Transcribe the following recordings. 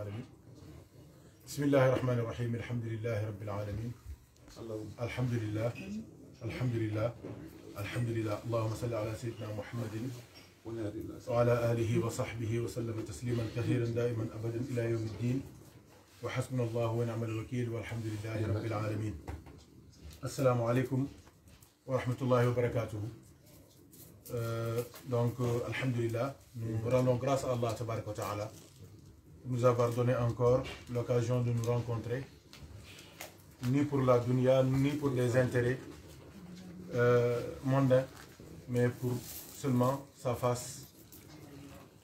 العالمين. بسم الله الرحمن الرحيم. الحمد لله رب العالمين. الحمد لله الحمد لله الحمد لله. اللهم صل على سيدنا محمد وعلى آله وصحبه وسلم تسليما كثيرا دائما أبدا إلى يوم الدين. وحسبنا الله ونعم الوكيل والحمد لله رب العالمين. السلام عليكم ورحمة الله وبركاته. Donc, alhamdulillah, nous rendons grâce à Allah tabarak wa ta'ala de nous avoir donné encore l'occasion de nous rencontrer, ni pour la dunya, ni pour des intérêts mondains, mais pour seulement sa face,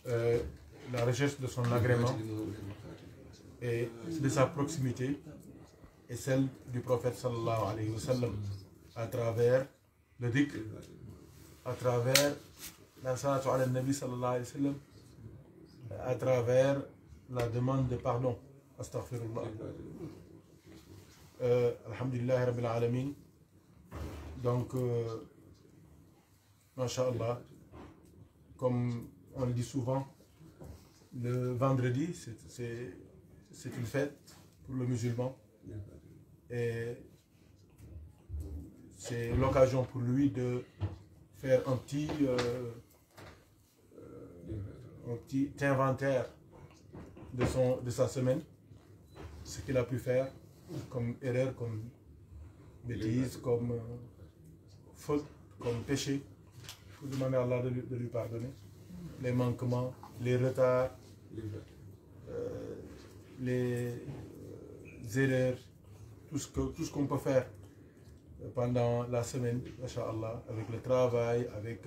la recherche de son agrément et de sa proximité et celle du prophète sallallahu alayhi wa sallam à travers le dhikr, à travers la salatu ala nabi sallallahu alayhi wa sallam, à travers la demande de pardon. Astaghfirullah. Alhamdulillah rabbil alamin. Donc, masha'Allah, comme on le dit souvent, le vendredi, c'est une fête pour le musulman. Et c'est l'occasion pour lui de faire un petit inventaire de sa semaine, ce qu'il a pu faire comme erreur, comme bêtise, comme faute, comme péché, pour demander à Allah de lui pardonner les manquements, les retards, les erreurs, tout ce qu'on peut faire pendant la semaine, Inch'Allah, avec le travail, avec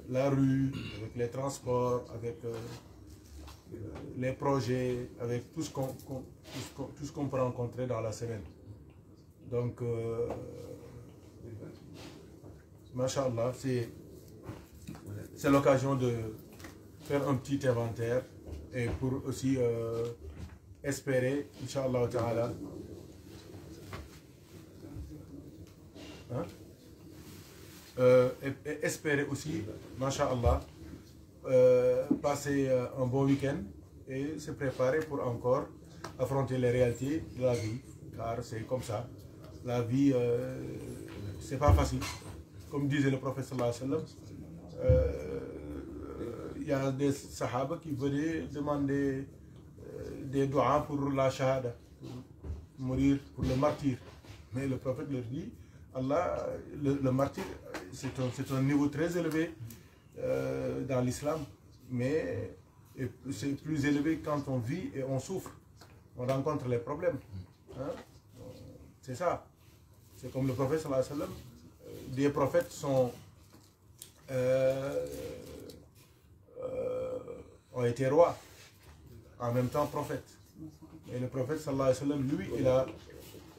la rue, avec les transports, avec les projets, avec tout ce qu'on peut rencontrer dans la semaine. Donc, Masha'Allah, c'est l'occasion de faire un petit inventaire et pour aussi espérer, Inch'Allah ta'ala, et espérer aussi, Masha'Allah, passer un bon week-end et se préparer pour encore affronter les réalités de la vie, car c'est comme ça. La vie, c'est pas facile. Comme disait le prophète sallallahu alayhi wa sallam, il y a des sahaba qui venaient demander des doigts pour la shahada, pour mourir, pour le martyr. Mais le prophète leur dit, Allah, le martyr, c'est un niveau très élevé dans l'islam, mais c'est plus élevé quand on vit et on souffre, on rencontre les problèmes. Hein? C'est ça. C'est comme le prophète sallallahu alayhi wa sallam. Des prophètes ont été rois, en même temps prophètes. Et le prophète sallallahu alayhi wa sallam, lui, il a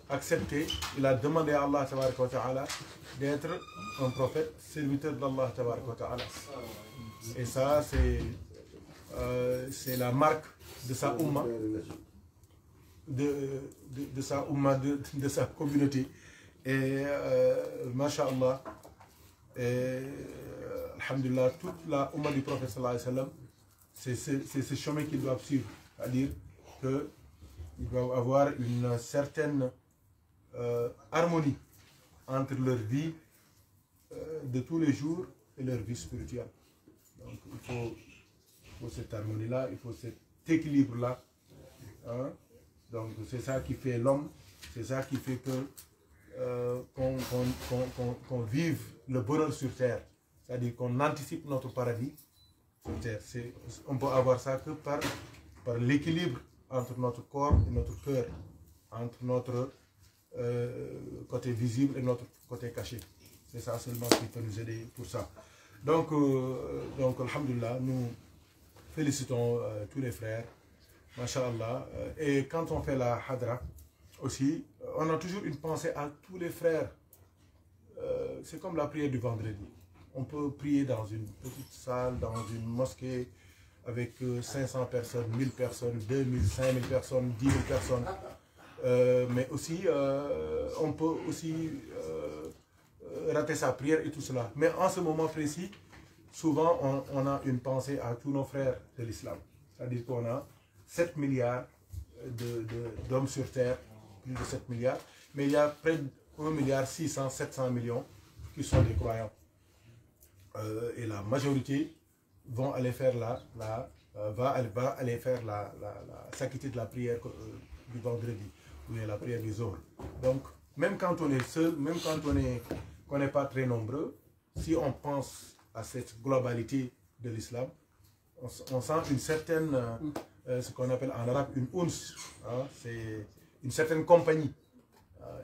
accepté, il a demandé à Allah tabaraka wa ta'ala d'être un prophète, serviteur d'Allah tabaraka wa ta'ala. Et ça, c'est la marque de sa umma, de sa umma, de sa communauté. Et masha'Allah, alhamdulillah, toute la umma du prophète sallallahu alayhi wa sallam, c'est ce chemin qu'ils doivent suivre, c'est-à-dire qu'ils doivent avoir une certaine harmonie entre leur vie de tous les jours et leur vie spirituelle. Donc il faut cette harmonie-là, il faut cet équilibre-là. Hein? Donc c'est ça qui fait l'homme, c'est ça qui fait que qu'on vive le bonheur sur terre, c'est-à-dire qu'on anticipe notre paradis sur terre. On peut avoir ça que par l'équilibre entre notre corps et notre cœur, entre notre côté visible et notre côté caché. C'est ça seulement qui peut nous aider pour ça. Donc alhamdulillah, nous félicitons tous les frères, masha'Allah. Et quand on fait la hadra aussi, on a toujours une pensée à tous les frères. C'est comme la prière du vendredi. On peut prier dans une petite salle, dans une mosquée, avec 500 personnes, 1000 personnes, 2000, 5000 personnes, 10 000 personnes. Mais aussi, on peut aussi rater sa prière et tout cela. Mais en ce moment précis, souvent on a une pensée à tous nos frères de l'islam. C'est-à-dire qu'on a 7 milliards d'hommes sur Terre, plus de 7 milliards, mais il y a près de 1 milliard 600, 700 millions qui sont des croyants. Et la majorité vont aller faire va aller faire s'acquitter de la prière du vendredi, ou la prière du Zohr. Donc, même quand on est seul, même quand on n'est pas très nombreux, si on pense à cette globalité de l'islam, on sent une certaine, ce qu'on appelle en arabe une uns, hein, c'est une certaine compagnie.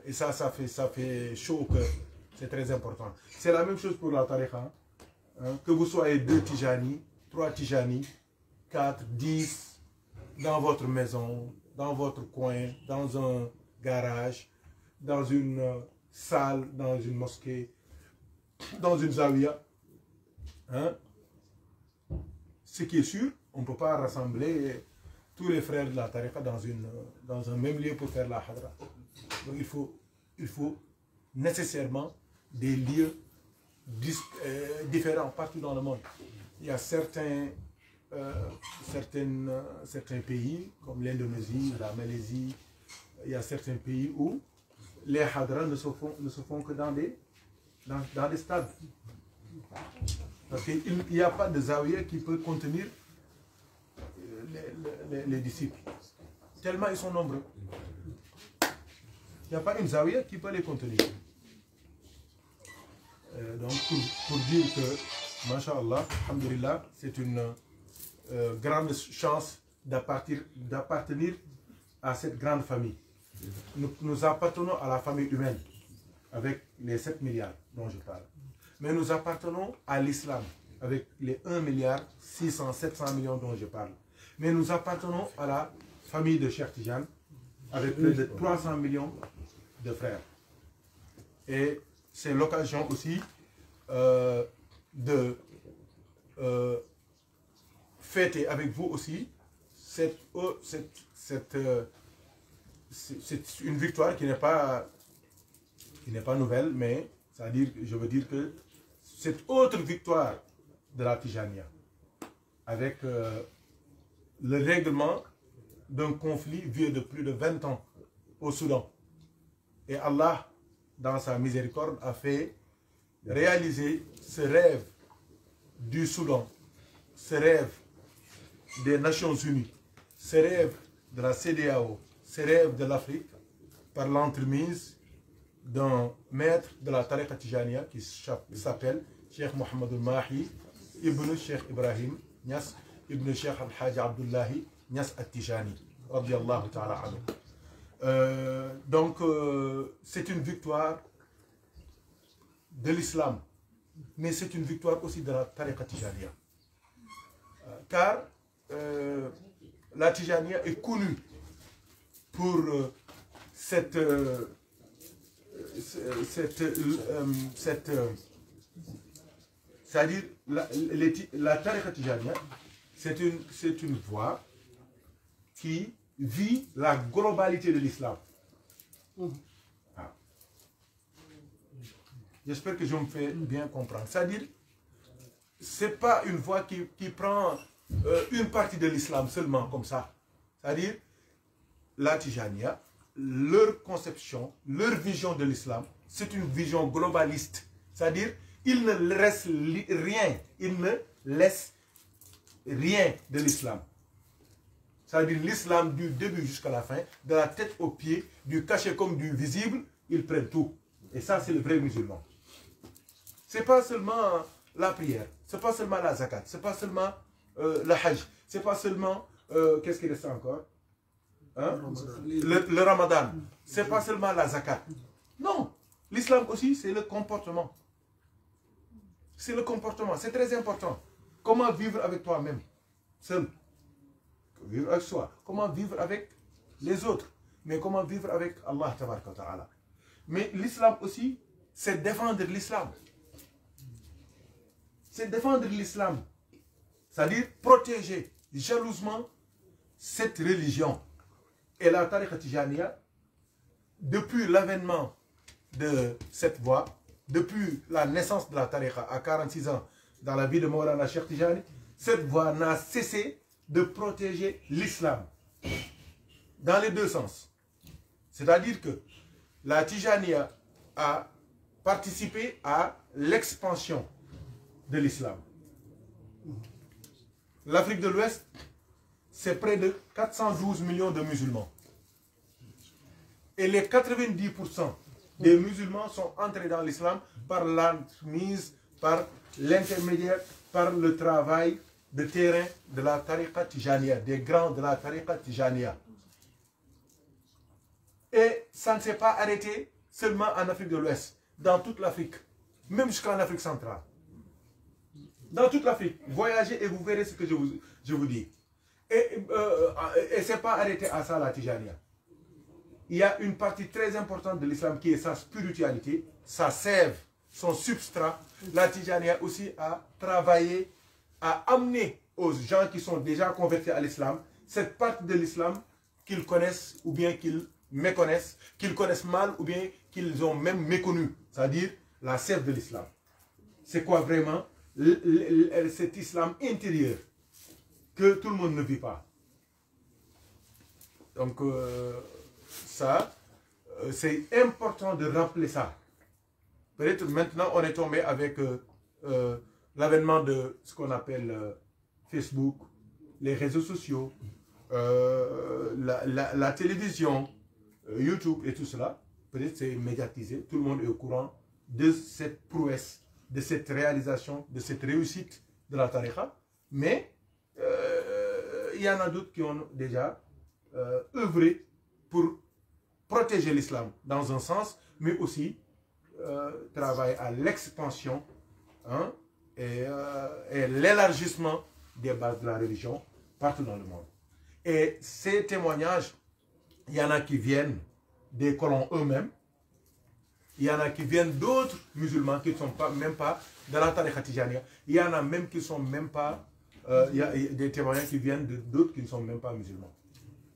Et ça fait chaud au cœur. C'est très important. C'est la même chose pour la tariqa. Hein, que vous soyez 2 Tijani, 3 Tijani, 4, 10, dans votre maison, dans votre coin, dans un garage, dans une salle, dans une mosquée, dans une zawiya. Hein? Ce qui est sûr, on ne peut pas rassembler tous les frères de la tariqa dans un même lieu pour faire la hadra. Donc il faut nécessairement des lieux différents partout dans le monde. Il y a certains pays, comme l'Indonésie, la Malaisie, il y a certains pays où les hadras ne se font que dans des stades. Parce qu'il n'y a pas de zawiya qui peut contenir les disciples. Tellement ils sont nombreux. Il n'y a pas une zawiya qui peut les contenir. Donc pour dire que, masha'Allah, alhamdulillah, c'est une grande chance d'appartenir à cette grande famille. Nous appartenons à la famille humaine, avec les 7 milliards dont je parle. Mais nous appartenons à l'islam, avec les 1 milliard 600, 700 millions dont je parle. Mais nous appartenons à la famille de Cheikh Tidiane, avec près de 300 millions de frères. Et c'est l'occasion aussi de fêter avec vous aussi c'est une victoire qui n'est pas nouvelle, mais je veux dire que cette autre victoire de la Tijania, avec le règlement d'un conflit vieux de plus de 20 ans au Soudan. Et Allah, dans sa miséricorde, a fait réaliser ce rêve du Soudan, ce rêve des Nations Unies, ce rêve de la CEDEAO, ce rêve de l'Afrique, par l'entremise d'un maître de la tariqa Tijaniya qui s'appelle Cheikh Mohamed Mahi, Ibn Cheikh Ibrahim Niass, Ibn Cheikh Al-Hajj Abdullahi Niass At-Tijani, radiyallahu ta'ala anhu. Donc, c'est une victoire de l'islam, mais c'est une victoire aussi de la tariqa Tijaniya. Car la Tijaniya est connue pour c'est-à-dire la tariqa Tijaniya, c'est une voie qui vit la globalité de l'islam. Ah. J'espère que je me fais bien comprendre. C'est-à-dire, c'est pas une voie qui prend une partie de l'islam seulement comme ça. C'est-à-dire, la Tijaniya, leur conception, leur vision de l'islam, c'est une vision globaliste. C'est-à-dire, il ne reste rien de l'islam. C'est-à-dire l'islam du début jusqu'à la fin, de la tête aux pieds, du caché comme du visible, ils prennent tout. Et ça, c'est le vrai musulman. C'est pas seulement la prière, c'est pas seulement la zakat, c'est pas seulement le hajj, c'est pas seulement, qu'est-ce qu'il reste encore, hein? Le ramadan, c'est pas seulement la zakat. Non, l'islam aussi, c'est le comportement. C'est le comportement, c'est très important. Comment vivre avec toi-même, seul. Vivre avec soi. Comment vivre avec les autres. Mais comment vivre avec Allah tabaraka wa ta'ala. Mais l'islam aussi, c'est défendre l'islam. C'est défendre l'islam. C'est-à-dire protéger jalousement cette religion. Et la tariqa Tijaniya, depuis l'avènement de cette voie, depuis la naissance de la tariqa à 46 ans dans la vie de Mawlana Cheikh Tijani, cette voie n'a cessé de protéger l'islam dans les deux sens. C'est-à-dire que la Tijaniya a participé à l'expansion de l'islam. L'Afrique de l'Ouest, c'est près de 412 millions de musulmans. Et les 90% des musulmans sont entrés dans l'islam par la mise, par l'intermédiaire, par le travail de terrain de la tariqa Tijaniya, des grands de la tariqa Tijaniya. Et ça ne s'est pas arrêté seulement en Afrique de l'Ouest, dans toute l'Afrique, même jusqu'en Afrique centrale. Dans toute l'Afrique, voyagez et vous verrez ce que je vous dis. Et ce n'est pas arrêté à ça la Tijaniya. Il y a une partie très importante de l'islam qui est sa spiritualité, sa sève, son substrat. La Tijaniya aussi a travaillé à amener aux gens qui sont déjà convertis à l'islam cette partie de l'islam qu'ils connaissent ou bien qu'ils méconnaissent, qu'ils connaissent mal ou bien qu'ils ont même méconnu, c'est-à-dire la sève de l'islam. C'est quoi vraiment cet islam intérieur que tout le monde ne vit pas. Donc ça, c'est important de rappeler ça. Peut-être maintenant on est tombé avec l'avènement de ce qu'on appelle Facebook, les réseaux sociaux, la télévision, YouTube et tout cela. Peut-être c'est médiatisé, tout le monde est au courant de cette prouesse, de cette réalisation, de cette réussite de la tariqa. Mais il y en a d'autres qui ont déjà œuvré pour protéger l'islam dans un sens, mais aussi travailler à l'expansion et l'élargissement des bases de la religion partout dans le monde. Et ces témoignages, il y en a qui viennent des colons eux-mêmes, il y en a qui viennent d'autres musulmans qui ne sont même pas dans la tariqa Tijaniya, il y en a même qui ne sont même pas, il y a des témoignages qui viennent d'autres qui ne sont même pas musulmans.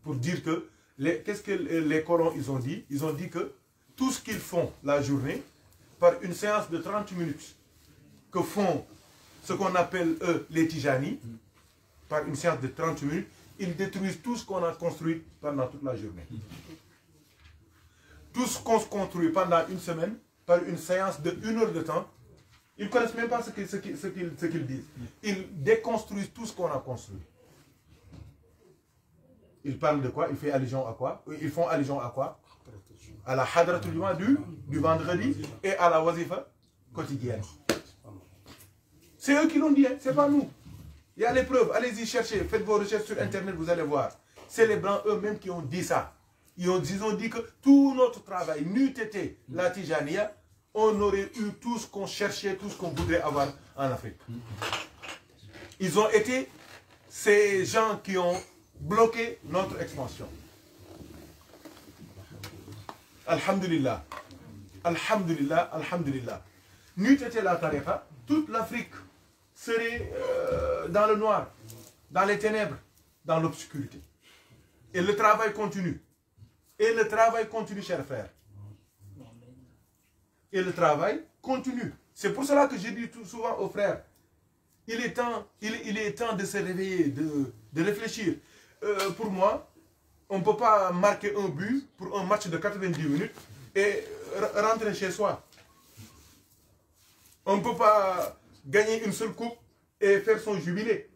Pour dire que, qu'est-ce que les colons ils ont dit? Ils ont dit que tout ce qu'ils font la journée, par une séance de 30 minutes, que font ce qu'on appelle eux les Tijani, par une séance de 30 minutes, ils détruisent tout ce qu'on a construit pendant toute la journée. Tout ce qu'on se construit pendant une semaine, par une séance de 1 heure de temps, ils ne connaissent même pas ce qu'ils disent. Ils déconstruisent tout ce qu'on a construit. Ils parlent de quoi? Ils font allusion à quoi? Ils font allusion à quoi? À la hadratul juma du vendredi et à la wazifa quotidienne. C'est eux qui l'ont dit, hein? C'est pas nous. Il y a les preuves, allez-y chercher, faites vos recherches sur internet, vous allez voir. C'est les blancs eux-mêmes qui ont dit ça. Ils ont dit que tout notre travail n'eût été la Tijaniya, on aurait eu tout ce qu'on cherchait, tout ce qu'on voudrait avoir en Afrique. Ils ont été ces gens qui ont bloqué notre expansion. Alhamdulillah. Alhamdulillah, alhamdulillah. N'eût été la tariqa, toute l'Afrique serait dans le noir, dans les ténèbres, dans l'obscurité. Et le travail continue. Et le travail continue, chers frères. Et le travail continue. C'est pour cela que je dis tout souvent aux frères, il est temps de se réveiller, de réfléchir. Pour moi, on ne peut pas marquer un but pour un match de 90 minutes et rentrer chez soi. On ne peut pas gagner une seule coupe et faire son jubilé.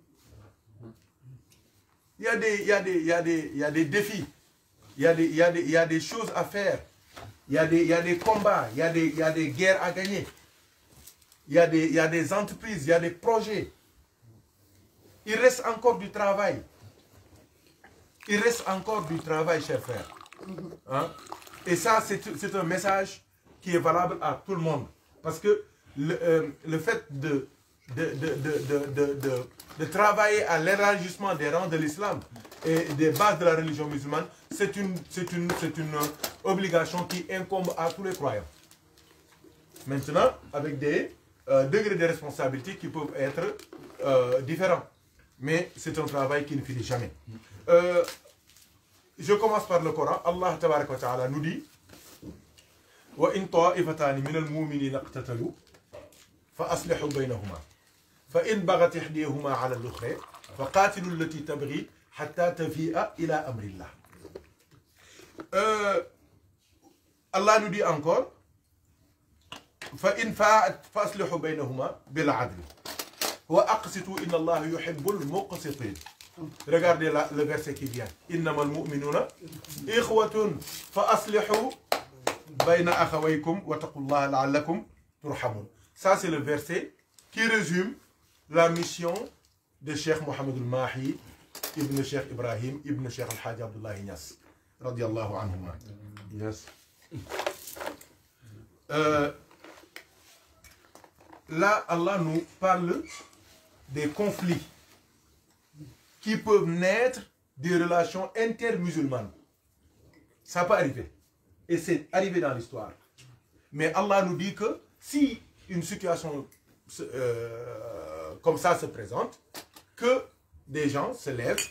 Il y a des défis. Il y a des choses à faire. Il y a des combats. Il y a des guerres à gagner. Il y a des entreprises. Il y a des projets. Il reste encore du travail. Il reste encore du travail, chers frères. Hein? Et ça, c'est un message qui est valable à tout le monde. Parce que le fait de travailler à l'élargissement des rangs de l'islam et des bases de la religion musulmane, c'est une obligation qui incombe à tous les croyants. Maintenant, avec des degrés de responsabilité qui peuvent être différents. Mais c'est un travail qui ne finit jamais. Je commence par le Coran. Allah tabaraka wa ta'ala nous dit wa in ta'ifatani min al-mu'minina iqtatalu fa aslihu baynahuma fa in baghat ihdihuma 'ala al-ukhra فقاتلوا التي تبغي حتى تفيء إلى أمر الله. Allah nous dit encore فإن فاءت فأصلحوا بينهما بالعدل وأقسطوا إن الله يحب المقسطين. Regardez le verset qui vient. إنما المؤمنون إخوة فأصلحوا بين أخويكم واتقوا الله لعلكم ترحمون. Ça c'est le verset qui résume la mission de Cheikh Mohamed al-Mahi ibn Cheikh Ibrahim ibn Cheikh al-Hajj Abdullah Niass radiyallahu anhuma. Yes. Là, Allah nous parle des conflits qui peuvent naître des relations intermusulmanes. Ça peut arriver. Et c'est arrivé dans l'histoire. Mais Allah nous dit que si une situation comme ça se présente, que des gens se lèvent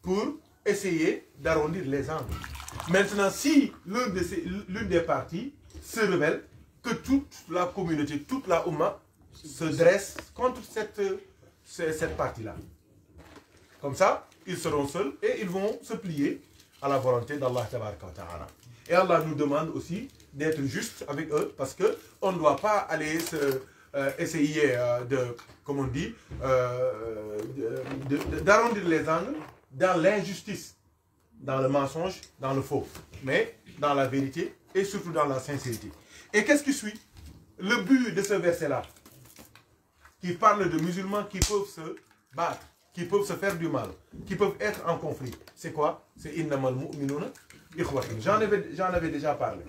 pour essayer d'arrondir les angles. Maintenant, si l'une des parties se rebelle, que toute la communauté, toute la Oumma se dresse contre cette partie-là. Comme ça, ils seront seuls et ils vont se plier à la volonté d'Allah Ta'ala. Et Allah nous demande aussi d'être juste avec eux parce qu'on ne doit pas aller essayer comme on dit, d'arrondir les angles dans l'injustice, dans le mensonge, dans le faux, mais dans la vérité et surtout dans la sincérité. Et qu'est-ce qui suit? Le but de ce verset-là, qui parle de musulmans qui peuvent se battre, qui peuvent se faire du mal, qui peuvent être en conflit. C'est quoi? C'est innamal mu'minuna ikhwatun. J'en avais déjà parlé.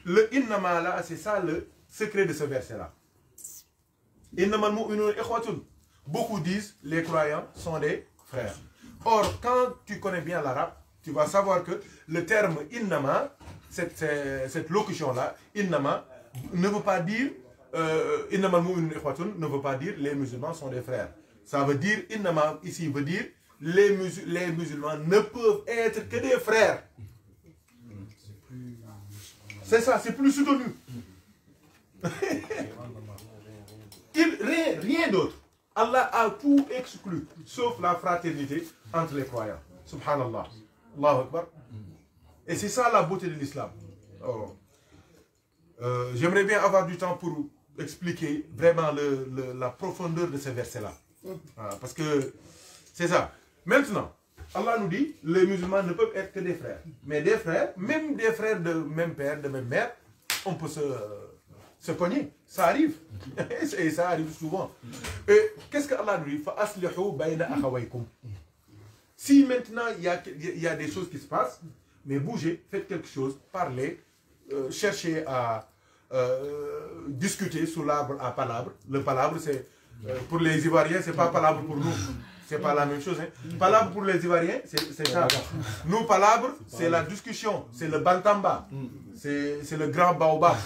Le innama là, c'est ça le secret de ce verset-là. Innamal mu'minuna ikhwatun. Beaucoup disent les croyants sont des frères. Or, quand tu connais bien l'arabe, tu vas savoir que le terme innama, cette locution-là, innama, ne veut pas dire innamal mu'minuna ikhwatun, ne veut pas dire les musulmans sont des frères. Ça veut dire, innama ici veut dire les musulmans ne peuvent être que des frères. C'est ça, c'est plus soutenu. Rien d'autre. Allah a tout exclu, sauf la fraternité entre les croyants. Subhanallah. Allahu Akbar. Et c'est ça la beauté de l'islam. Oh. J'aimerais bien avoir du temps pour expliquer vraiment la profondeur de ce verset-là. Parce que c'est ça. Maintenant, Allah nous dit, les musulmans ne peuvent être que des frères. Mais des frères, même des frères de même père, de même mère, on peut se cogner. Ça arrive. Et ça arrive souvent. Et qu'est-ce que Allah nous dit? Si maintenant il y a des choses qui se passent, mais bougez, faites quelque chose, parlez, cherchez à discuter sous l'arbre à palabre. Le palabre, c'est pour les Ivoiriens, c'est pas palabre pour nous. C'est pas la même chose. Hein. Palabre pour les Ivoiriens, c'est ça. Nous, palabre, c'est la discussion, c'est le bantamba, c'est le grand baobab.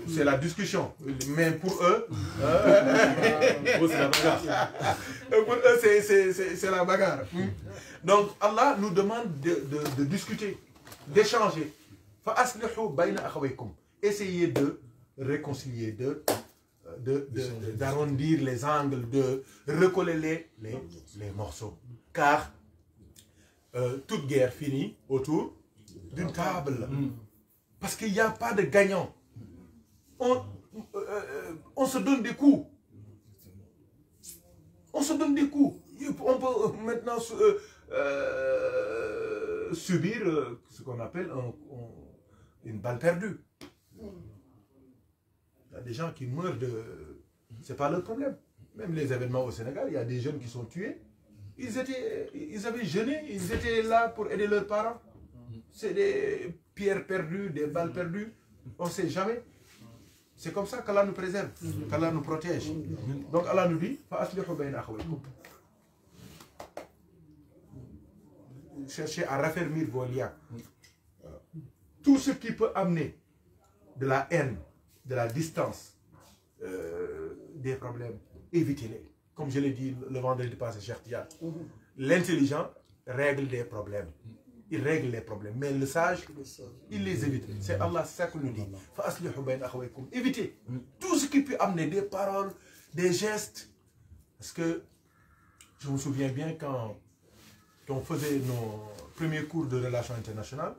C'est la discussion. Mais pour eux, c'est la bagarre. Pour eux, c'est la bagarre. Donc, Allah nous demande de discuter, d'échanger. Essayez de réconcilier, d'arrondir les angles, de recoller les morceaux. Car toute guerre finit autour d'une table. Parce qu'il n'y a pas de gagnant. On se donne des coups. On se donne des coups. On peut maintenant subir ce qu'on appelle une balle perdue. Il y a des gens qui meurent de... C'est pas leur problème. Même les événements au Sénégal, il y a des jeunes qui sont tués. Ils avaient jeûné, ils étaient là pour aider leurs parents. C'est des pierres perdues, des balles perdues. On ne sait jamais. C'est comme ça qu'Allah nous préserve, qu'Allah nous protège. Donc Allah nous dit, cherchez à raffermir vos liens. Tout ce qui peut amener de la haine, de la distance, des problèmes, évitez-les. Comme je l'ai dit le vendredi passé, Cheikh Tidiane, l'intelligent règle des problèmes. Il règle les problèmes. Mais le sage, il les évite. C'est Allah, c'est ça que nous dit. Évitez tout ce qui peut amener des paroles, des gestes. Parce que Je me souviens bien quand on faisait nos premiers cours de relations internationales,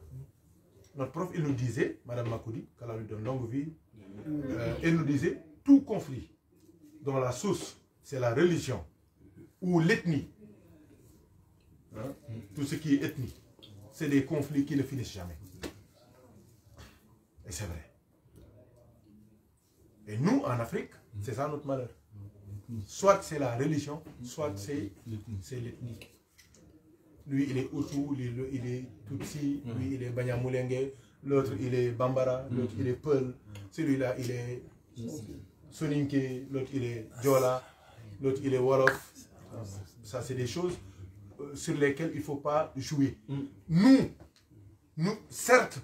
notre prof, il nous disait, Madame Makoudi, qu'elle lui donne longue vie, elle nous disait, tout conflit dont la source, c'est la religion ou l'ethnie, hein, tout ce qui est ethnie, c'est des conflits qui ne finissent jamais. Et c'est vrai. Et nous, en Afrique, c'est ça notre malheur. Soit c'est la religion, soit c'est l'ethnie. Lui, il est Hutu, il est Tutsi, lui, il est Banyamulenge, l'autre, il est Bambara, l'autre, il est Peul, celui-là, il est Soninke, l'autre, il est Diola, l'autre, il est Wolof. Ça, c'est des choses sur lesquelles il ne faut pas jouer. Nous, certes,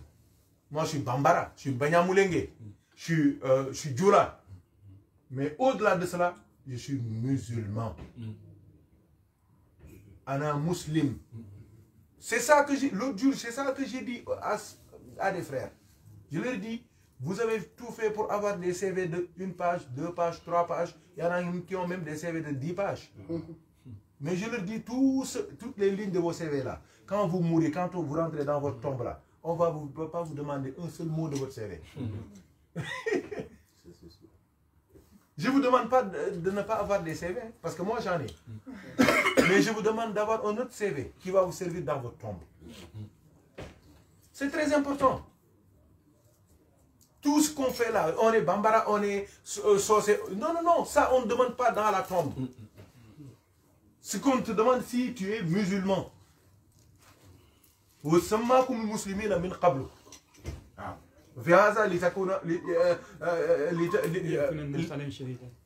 moi, je suis Bambara, je suis Banyamulenge, je suis Diola, mais au-delà de cela, je suis musulman. Ana muslim. C'est ça que j'ai, l'autre jour, c'est ça que j'ai dit à des frères. Je leur dis, vous avez tout fait pour avoir des CV de 1 page, 2 pages, 3 pages. Il y en a qui ont même des CV de 10 pages. Mais je leur dis, toutes les lignes de vos CV là, quand vous mourrez, quand vous rentrez dans votre tombe là, on ne va pas vous demander un seul mot de votre CV. Je ne vous demande pas de ne pas avoir des CV, parce que moi j'en ai. Mais je vous demande d'avoir un autre CV qui va vous servir dans votre tombe. C'est très important. Tout ce qu'on fait là, on est Bambara, on est saucé. Non, non, non, ça on ne demande pas dans la tombe. Ce qu'on te demande si tu es musulman.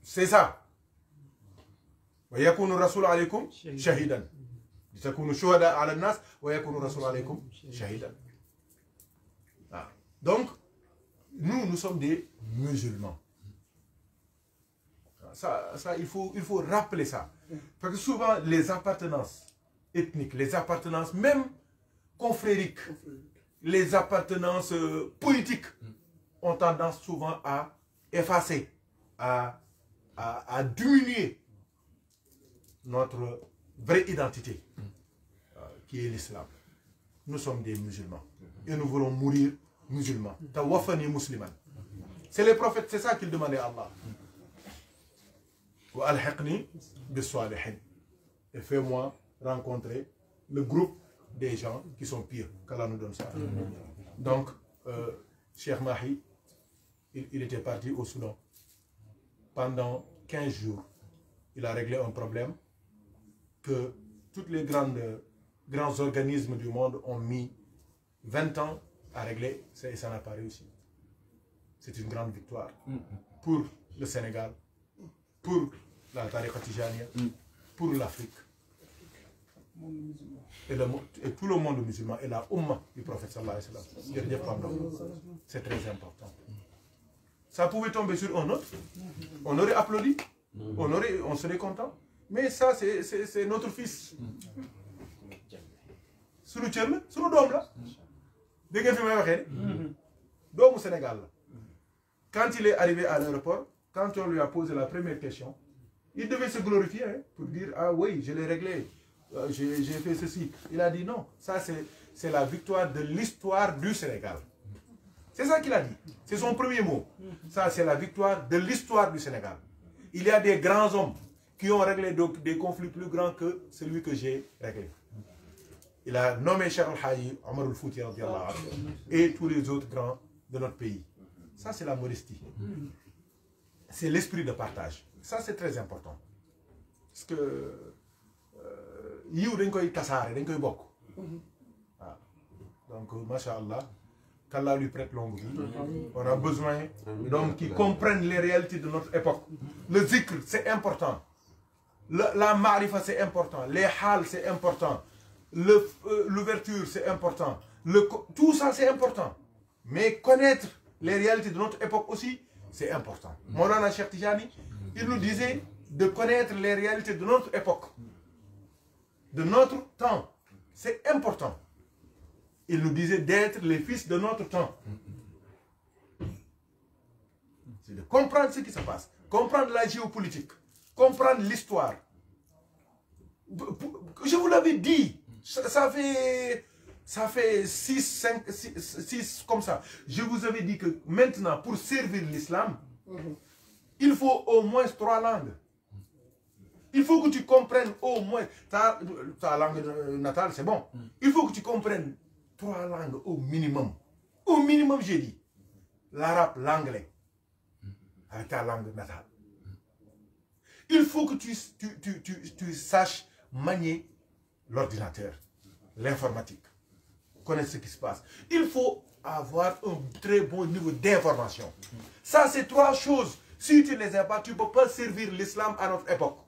C'est ça. ويكون الرسول عليكم شهيدا لتكونوا شهداء على الناس ويكون الرسول عليكم شهيدا. Donc nous sommes des musulmans. Ça il faut rappeler ça, parce que souvent les appartenances ethniques, les appartenances même confrériques, les appartenances politiques ont tendance souvent à effacer, à diminuer notre vraie identité, qui est l'islam. Nous sommes des musulmans et nous voulons mourir musulmans. Tawafani musliman. C'est les prophètes, c'est ça qu'ils demandaient à Allah. Wa alhiqni bis-salihin. Et fais-moi rencontrer le groupe des gens qui sont pieux. Qu'Allah nous donne ça. Donc, Cheikh Mahi, il était parti au Soudan. Pendant 15 jours, il a réglé un problème que tous les grands organismes du monde ont mis 20 ans à régler, et ça n'a pas réussi. C'est une grande victoire pour le Sénégal, pour la Tariqa Tijaniya, pour l'Afrique, et tout le monde musulman, et la Ummah du prophète sallallahu alayhi wa sallam. C'est très important. Ça pouvait tomber sur un autre, on aurait applaudi, on serait content. Mais ça, c'est notre fils. C'est le dôme là. Dôme au Sénégal. Quand il est arrivé à l'aéroport, quand on lui a posé la première question, il devait se glorifier, hein, pour dire, ah oui, je l'ai réglé, j'ai fait ceci. Il a dit non, ça c'est la victoire de l'histoire du Sénégal. C'est ça qu'il a dit. C'est son premier mot. Ça, c'est la victoire de l'histoire du Sénégal. Il y a des grands hommes qui ont réglé des conflits plus grands que celui que j'ai réglé. Il a nommé Cheikh Al-Hayi, Omar Al-Fouti et tous les autres grands de notre pays. Ça, c'est la modestie. C'est l'esprit de partage. Ça, c'est très important. Parce que donc, masha'Allah, qu'Allah lui prête longue vie. On a besoin d'hommes qui comprennent les réalités de notre époque. Le zikr, c'est important. La ma'rifa, c'est important. Les hal, c'est important. L'ouverture, c'est important. Tout ça, c'est important. Mais connaître les réalités de notre époque aussi, c'est important. Maulana Cheikh Tijani, il nous disait de connaître les réalités de notre époque, de notre temps. C'est important. Il nous disait d'être les fils de notre temps. C'est de comprendre ce qui se passe, comprendre la géopolitique, comprendre l'histoire. Je vous l'avais dit, ça fait 6 comme ça. Je vous avais dit que maintenant, pour servir l'islam, il faut au moins 3 langues. Il faut que tu comprennes au moins, ta langue natale, c'est bon. Il faut que tu comprennes 3 langues au minimum. Au minimum, j'ai dit. L'arabe, l'anglais, avec ta langue natale. Il faut que tu saches manier l'ordinateur, l'informatique, connaître ce qui se passe. Il faut avoir un très bon niveau d'information. Ça, c'est 3 choses. Si tu ne les as pas, tu ne peux pas servir l'islam à notre époque.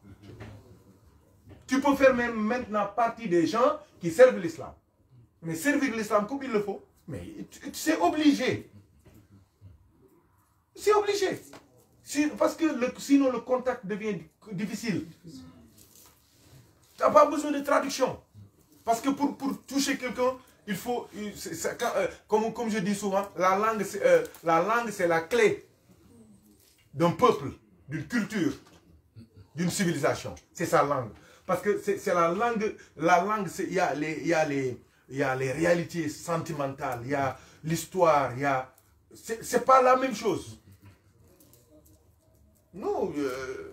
Tu peux faire même maintenant partie des gens qui servent l'islam. Mais servir l'islam comme il le faut, mais c'est obligé. C'est obligé. Parce que sinon le contact devient difficile. Tu n'as pas besoin de traduction. Parce que pour toucher quelqu'un, il faut... Comme je dis souvent, la langue c'est la clé d'un peuple, d'une culture, d'une civilisation. C'est sa langue. Parce que c'est la langue, il y a les réalités sentimentales, il y a l'histoire, il y a... C'est pas la même chose. Non,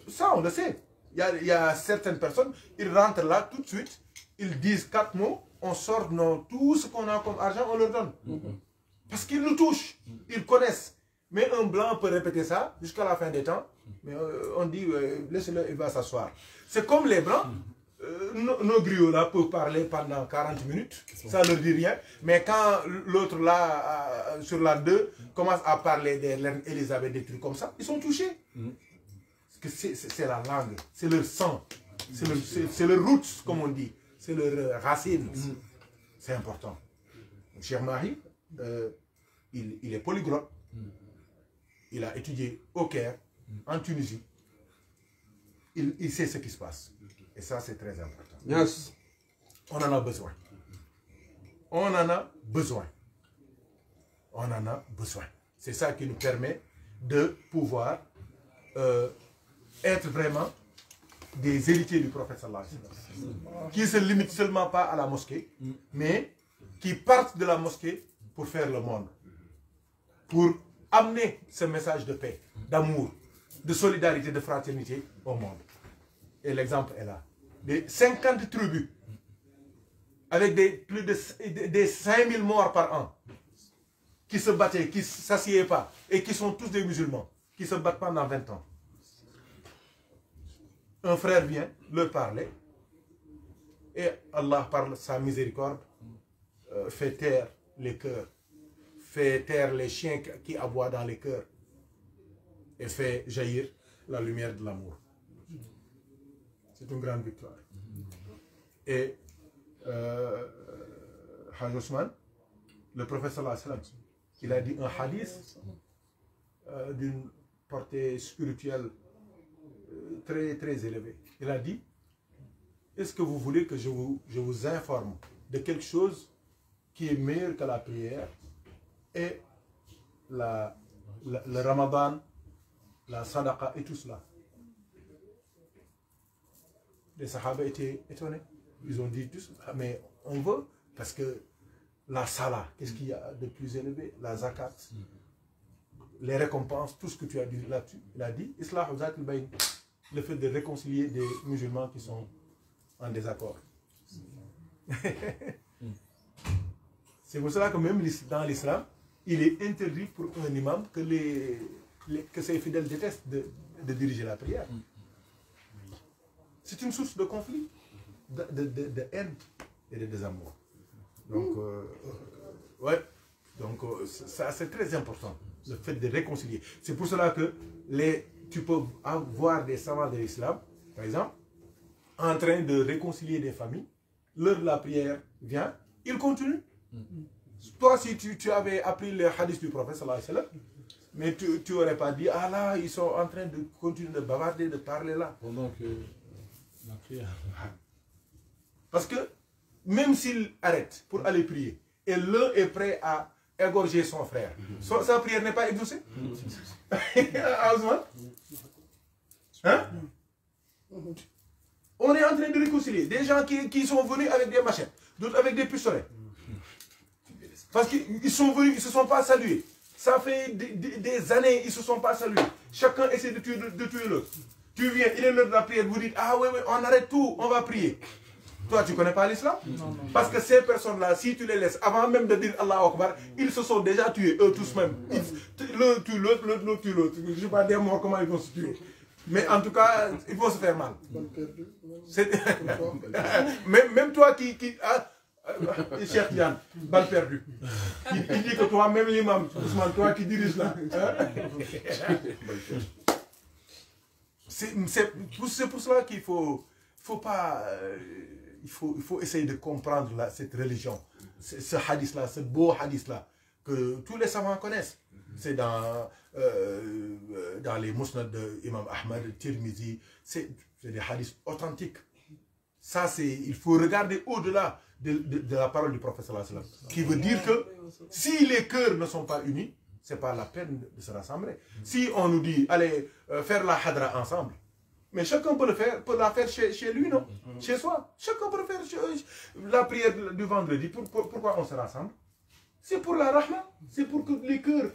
ça on le sait. Il y a certaines personnes, ils rentrent là tout de suite, ils disent 4 mots, on sort tout ce qu'on a comme argent, on leur donne. Parce qu'ils nous touchent, ils connaissent. Mais un blanc peut répéter ça jusqu'à la fin des temps, mais on dit, laissez-le, il va s'asseoir. C'est comme les blancs, nos griots là peuvent parler pendant 40 minutes, ça ne leur dit rien, mais quand l'autre là, sur la 2, commence à parler des reines Elisabeth, des trucs comme ça, ils sont touchés. Parce que c'est la langue, c'est leur sang, c'est leur roots, comme on dit, c'est leur racine. C'est important. Cheikh Mahi, il est polyglotte. Il a étudié au Caire, en Tunisie. Il sait ce qui se passe. Et ça, c'est très important. Yes. On en a besoin. On en a besoin. On en a besoin. C'est ça qui nous permet de pouvoir être vraiment des héritiers du prophète sallallahu alayhi wa sallam. Qui ne se limitent seulement pas à la mosquée, mais qui partent de la mosquée pour faire le monde. Pour amener ce message de paix, d'amour, de solidarité, de fraternité au monde. Et l'exemple est là. Des 50 tribus, avec plus de 5000 morts par an, qui se battaient, qui ne s'assiedent pas, et qui sont tous des musulmans, qui se battent pendant 20 ans. Un frère vient leur parler, et Allah, par sa miséricorde, fait taire les cœurs, fait taire les chiens qui aboient dans les cœurs, et fait jaillir la lumière de l'amour. C'est une grande victoire. Et Hajj Ousmane, le prophète sallallahu alayhi wa sallam, il a dit un hadith d'une portée spirituelle très très élevée. Il a dit, est-ce que vous voulez que je vous informe de quelque chose qui est meilleur que la prière et le ramadan, la sadaqa et tout cela? Les sahaba étaient étonnés. Ils ont dit tous, mais on veut, parce que la salah, qu'est-ce qu'il y a de plus élevé? La zakat, les récompenses, tout ce que tu as dit là-dessus. Il a dit, Islah Zat al-Bayn, le fait de réconcilier des musulmans qui sont en désaccord. C'est pour cela que même dans l'islam, il est interdit pour un imam que ses fidèles détestent de diriger la prière. C'est une source de conflit, de haine et de désamour. Donc, ouais, donc ça c'est très important, le fait de réconcilier. C'est pour cela que tu peux avoir des savants de l'islam, par exemple, en train de réconcilier des familles. L'heure de la prière vient, ils continuent. Toi, si tu avais appris le hadith du prophète, sallallahu alayhi wa sallam, mais tu n'aurais pas dit, ah là, ils sont en train de continuer de bavarder, de parler là. Pendant que la prière. Parce que même s'il arrête pour aller prier, et l'un est prêt à égorger son frère, sa prière n'est pas exaucée. Hein? On est en train de réconcilier. Des gens qui sont venus avec des machettes, d'autres avec des pistolets. Parce qu'ils sont venus, ils ne se sont pas salués. Ça fait des années, ils ne se sont pas salués. Chacun essaie de tuer l'autre. Tu viens, il est l'heure de la prière, vous dites, ah oui, on arrête tout, on va prier. Toi, tu ne connais pas l'islam? Parce que ces personnes-là, si tu les laisses, avant même de dire Allah Akbar, ils se sont déjà tués, eux tous mêmes. L'un tue l'autre, l'autre tue l'autre. Je ne sais pas dire moi comment ils vont se tuer. Mais en tout cas, il faut se faire mal. Même toi qui Cheikh Yann, balle perdue. Il dit que toi, même l'imam, Ousmane, toi qui diriges là. C'est pour cela qu'il faut pas... il faut essayer de comprendre cette religion, ce hadith-là, ce beau hadith-là, que tous les savants connaissent. C'est dans les Musnad d'Imam Ahmad, Tirmizi, c'est des hadiths authentiques. Ça, il faut regarder au-delà de la parole du prophète sallallahu alayhi wa sallam, qui veut dire que si les cœurs ne sont pas unis, ce n'est pas la peine de se rassembler. Si on nous dit, allez faire la hadra ensemble, mais chacun peut la faire chez lui, non? Chez soi. Chacun peut faire la prière du vendredi. Pourquoi on se rassemble? C'est pour la rahma, c'est pour que les cœurs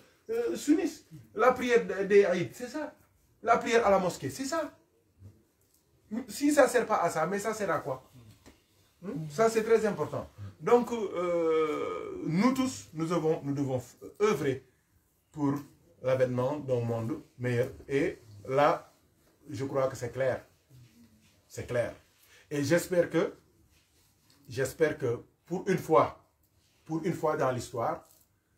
s'unissent. La prière des Aïd, c'est ça. La prière à la mosquée, c'est ça. Si ça ne sert pas à ça, mais ça sert à quoi? Ça, c'est très important. Donc, nous tous, nous devons œuvrer pour l'avènement d'un monde meilleur. Et là, je crois que c'est clair. C'est clair. Et j'espère que pour une fois dans l'histoire,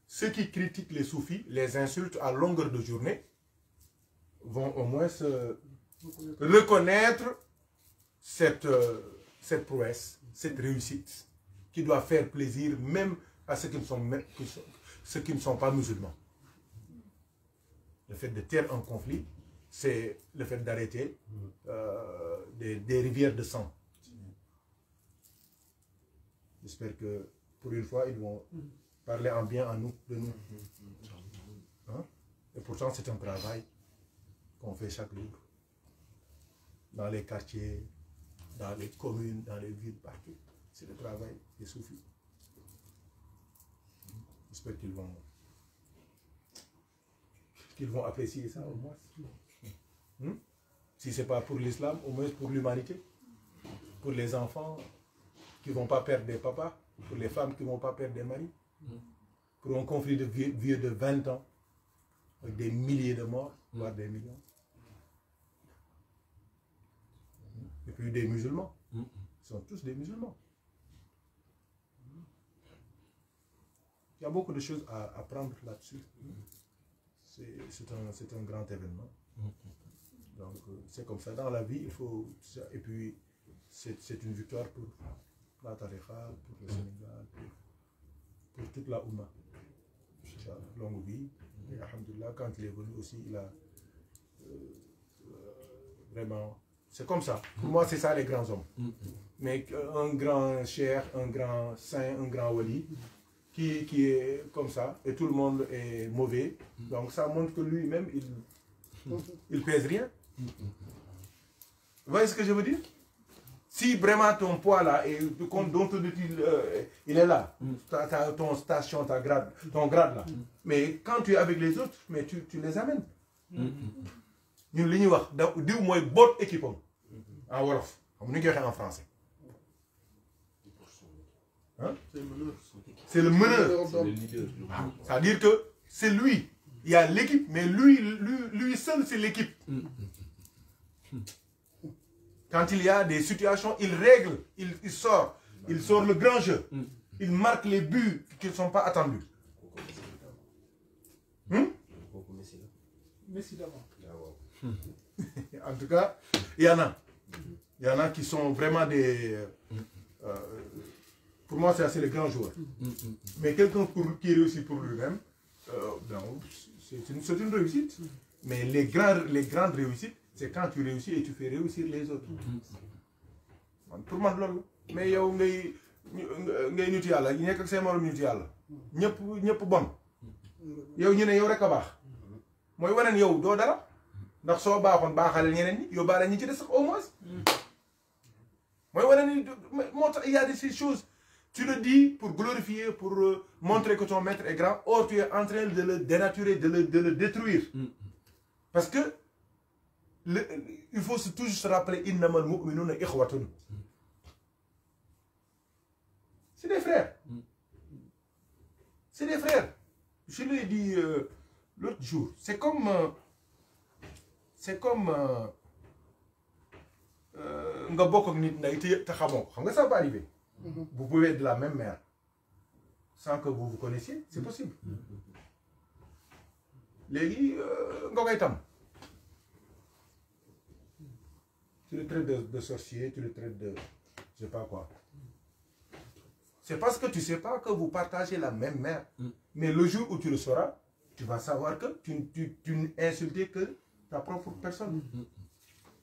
ceux qui critiquent les soufis, les insultes à longueur de journée, vont au moins se reconnaître cette prouesse, cette réussite, qui doit faire plaisir même à ceux qui ne sont pas musulmans. Le fait de taire un conflit, c'est le fait d'arrêter des rivières de sang. J'espère que pour une fois, ils vont parler en bien de nous. Hein? Et pourtant, c'est un travail qu'on fait chaque jour. Dans les quartiers, dans les communes, dans les villes, partout. C'est le travail des soufis. J'espère qu'ils vont apprécier ça au moins. Si ce n'est pas pour l'islam, au moins pour l'humanité. Pour les enfants qui ne vont pas perdre des papas, pour les femmes qui ne vont pas perdre des maris. Pour un conflit de vieux de 20 ans, avec des milliers de morts, voire des millions. Et puis des musulmans. Ils sont tous des musulmans. Il y a beaucoup de choses à apprendre là-dessus. C'est un grand événement. Donc c'est comme ça. Dans la vie, il faut... Et puis c'est une victoire pour la Tariqa, pour le Sénégal, pour toute la Oumma. Longue vie. Et alhamdoulilah, quand il est venu aussi, il a vraiment... C'est comme ça. Pour moi, c'est ça les grands hommes. Mais un grand cher, un grand saint, un grand wali, qui est comme ça, et tout le monde est mauvais. Donc ça montre que lui-même, il pèse rien. Vous voyez ce que je veux dire? Si vraiment ton poids là, et dont il est là, ton station, ton grade là, mais quand tu es avec les autres, mais tu les amènes. Nous li ñuy wax diw mooy boot équipe en wolof xam ni ñu koy waxee en français. Hein? C'est le meneur. C'est-à-dire que c'est lui. Il y a l'équipe, mais lui seul c'est l'équipe. Quand il y a des situations, il règle, il sort le grand jeu. Il marque les buts qui ne sont pas attendus. Messi d'avant. En tout cas, il y en a. Il y en a qui sont vraiment des... pour moi, c'est assez les grands joueurs. Mais quelqu'un qui réussit pour lui-même, c'est une réussite. Mais les grandes réussites, c'est quand tu réussis et tu fais réussir les autres. Pour moi, mais yow ngay nit yàlla nekk ak say morom nit yàlla ñëpp bon yow ñu ne yow rek a baax mooy waneen yow doo dara ndax soo baaxoon baaxale ñeneen ñi yóbbaale ñi ci des sax au moins Il y a de ces choses. Tu le dis pour glorifier, pour montrer que ton maître est grand. Or, tu es en train de le dénaturer, de le détruire. Parce que il faut toujours se rappeler innamal mu'minuna ikhwatun. C'est des frères. C'est des frères. Je l'ai dit l'autre jour. C'est comme nga bokk ak nit nday te xamoo xam nga ça va arriver. Vous pouvez être de la même mère sans que vous vous connaissiez, c'est possible. Léegi nga koy tam. Tu le traites de sorcier, tu le traites de je sais pas quoi. C'est parce que tu sais pas que vous partagez la même mère. Mais le jour où tu le sauras, tu vas savoir que tu n'insultais que ta propre personne.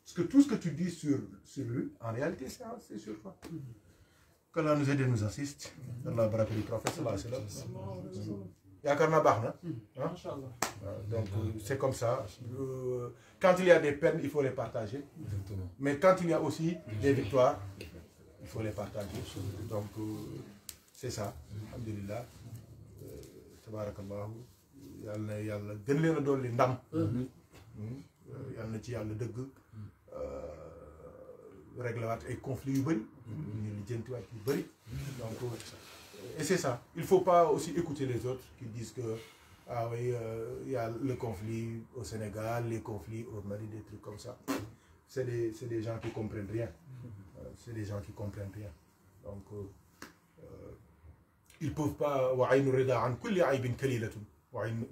Parce que tout ce que tu dis sur lui, en réalité, c'est sur toi. Que Allah nous aide et nous assiste. Allah baraka du prophète sallallahu alayhi wa sallam. Yakarna bahna. Donc c'est comme ça. Quand il y a des peines, il faut les partager. Mais quand il y a aussi des victoires, il faut les partager. Donc c'est ça. Alhamdulillah. Tabarakallahu. Yàlla gën leen a dolli ndam. Yàlla na ci yàlla dëgg. Régler waat ay conflits yu bëri. Ñu lijjantiwaat yu bëri. Donc et c'est ça. Il ne faut pas aussi écouter les autres qui disent que ah oui, y a le conflit au Sénégal, les conflits au Mali, des trucs comme ça. C'est des gens qui ne comprennent rien. C'est des gens qui ne comprennent rien. Donc ils ne peuvent pas وعين الرضا عن كل عيب كليلة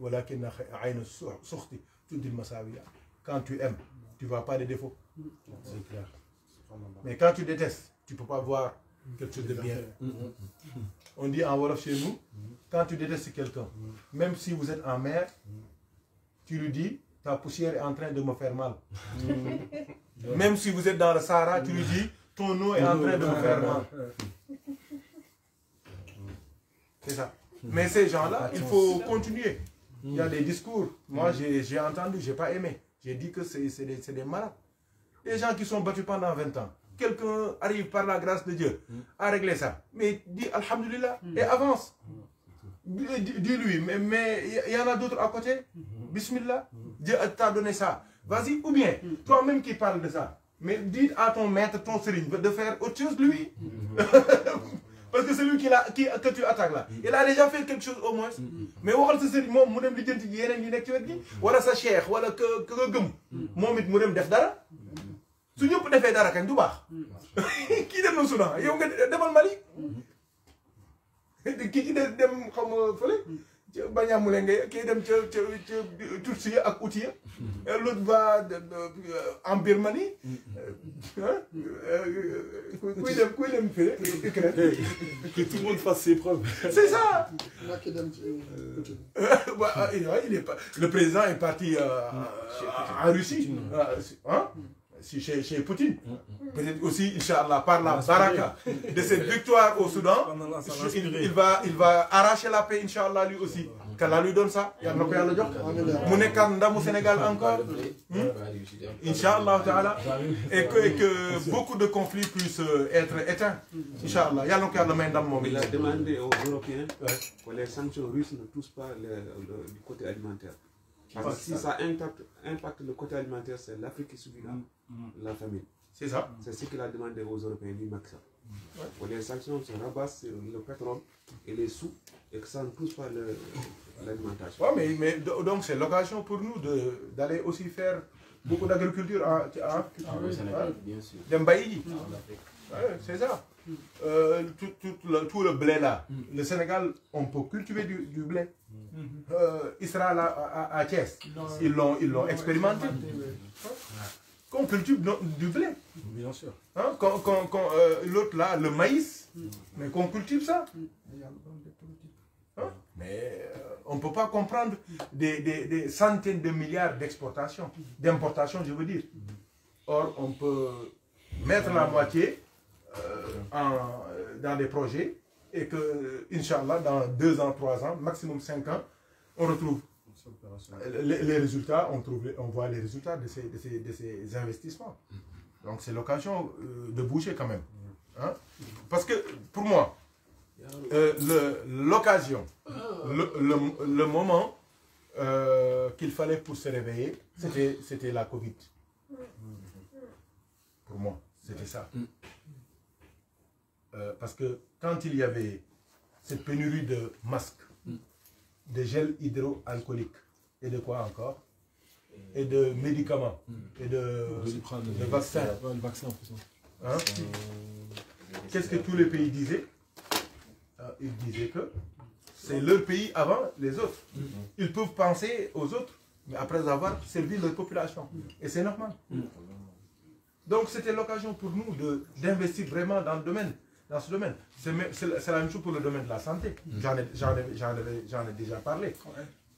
ولكن عين السخط تدي المساوية. Quand tu aimes, tu ne vois pas les défauts. C'est clair. Mais quand tu détestes, tu ne peux pas voir quelque chose de bien. On dit en Wolof chez nous, quand tu détestes quelqu'un, même si vous êtes en mer, tu lui dis, ta poussière est en train de me faire mal. Même si vous êtes dans le Sahara, tu lui dis, ton eau est en train de me faire mal. C'est ça. Mais ces gens-là, il faut continuer. Il y a des discours. Moi, j'ai entendu, je n'ai pas aimé. J'ai dit que c'est des malades. Des gens qui sont battus pendant 20 ans. Quelqu'un arrive par la grâce de Dieu à régler ça. Mais dis Alhamdulillah et avance. Dis-lui, mais il y en a d'autres à côté. Bismillah. Dieu t'a donné ça. Vas-y, ou bien, toi-même qui parles de ça. Mais dis à ton maître, ton sérigne, de faire autre chose lui. Parce que celui que tu attaques là, il a déjà fait quelque chose au moins. Mais waxal sa sérigne mom mu dem lijeenti yeneen yi nek ci wet gi wala sa cheikh wala que gëm momit mu dem def dara. Su ñëpp defee dara kañ du baax. Kii dem na Soudan yow nga demal Mali. Kii ci dem xam nga fële ca Banyamulenge ngay kii dem ca Tutsi ak Houthi l'autre va en Birmanie. Kuy dem fële Ukraine. Que tout le monde fasse ses preuves. C'est ça. Le président est parti en Russie. Hein? Chez Poutine. Peut-être aussi, Inch'Allah, par la baraka de cette victoire au Soudan, il va arracher la paix, Inch'Allah, lui aussi. Qu'Allah lui donne ça. Il y a un Sénégal encore. Inch'Allah, ta'ala. Et que beaucoup de conflits puissent être éteints. Inch'Allah. Il y a Il a demandé aux Européens que les sanctions russes ne touchent pas du côté alimentaire. Parce que si ça impacte le côté alimentaire, c'est l'Afrique qui subit la famine. C'est ça. C'est ce qu'il a demandé aux Européens, lui, Maxa. Les sanctions se rabassent sur le pétrole et les sous et que ça ne touche pas l'alimentation. Ouais, mais donc c'est l'occasion pour nous d'aller aussi faire beaucoup d'agriculture au Sénégal, bien sûr. C'est ça. Tout le blé là. Le Sénégal, on peut cultiver du blé. Israël à Thiès, ils l'ont expérimenté. Qu'on cultive du blé. Bien sûr. Hein? L'autre là, le maïs, mais qu'on cultive ça. Hein? Mais on ne peut pas comprendre des centaines de milliards d'exportations, d'importations, je veux dire. Or, on peut mettre la moitié dans des projets et que, Inch'Allah, dans 2 ans, 3 ans, maximum 5 ans, on retrouve les résultats, on voit les résultats de ces investissements. Donc c'est l'occasion de bouger quand même. Hein? Parce que pour moi, l'occasion, le moment qu'il fallait pour se réveiller, c'était la Covid. Pour moi, c'était ça. Parce que quand il y avait cette pénurie de masques, de gel hydroalcoolique, et de quoi encore, et de médicaments, et de vaccins. Hein? Qu'est-ce que tous les pays disaient? Ils disaient que c'est leur pays avant les autres. Ils peuvent penser aux autres, mais après avoir servi leur population. Et c'est normal. Donc c'était l'occasion pour nous d'investir vraiment dans ce domaine. C'est la même chose pour le domaine de la santé. J'en ai déjà parlé.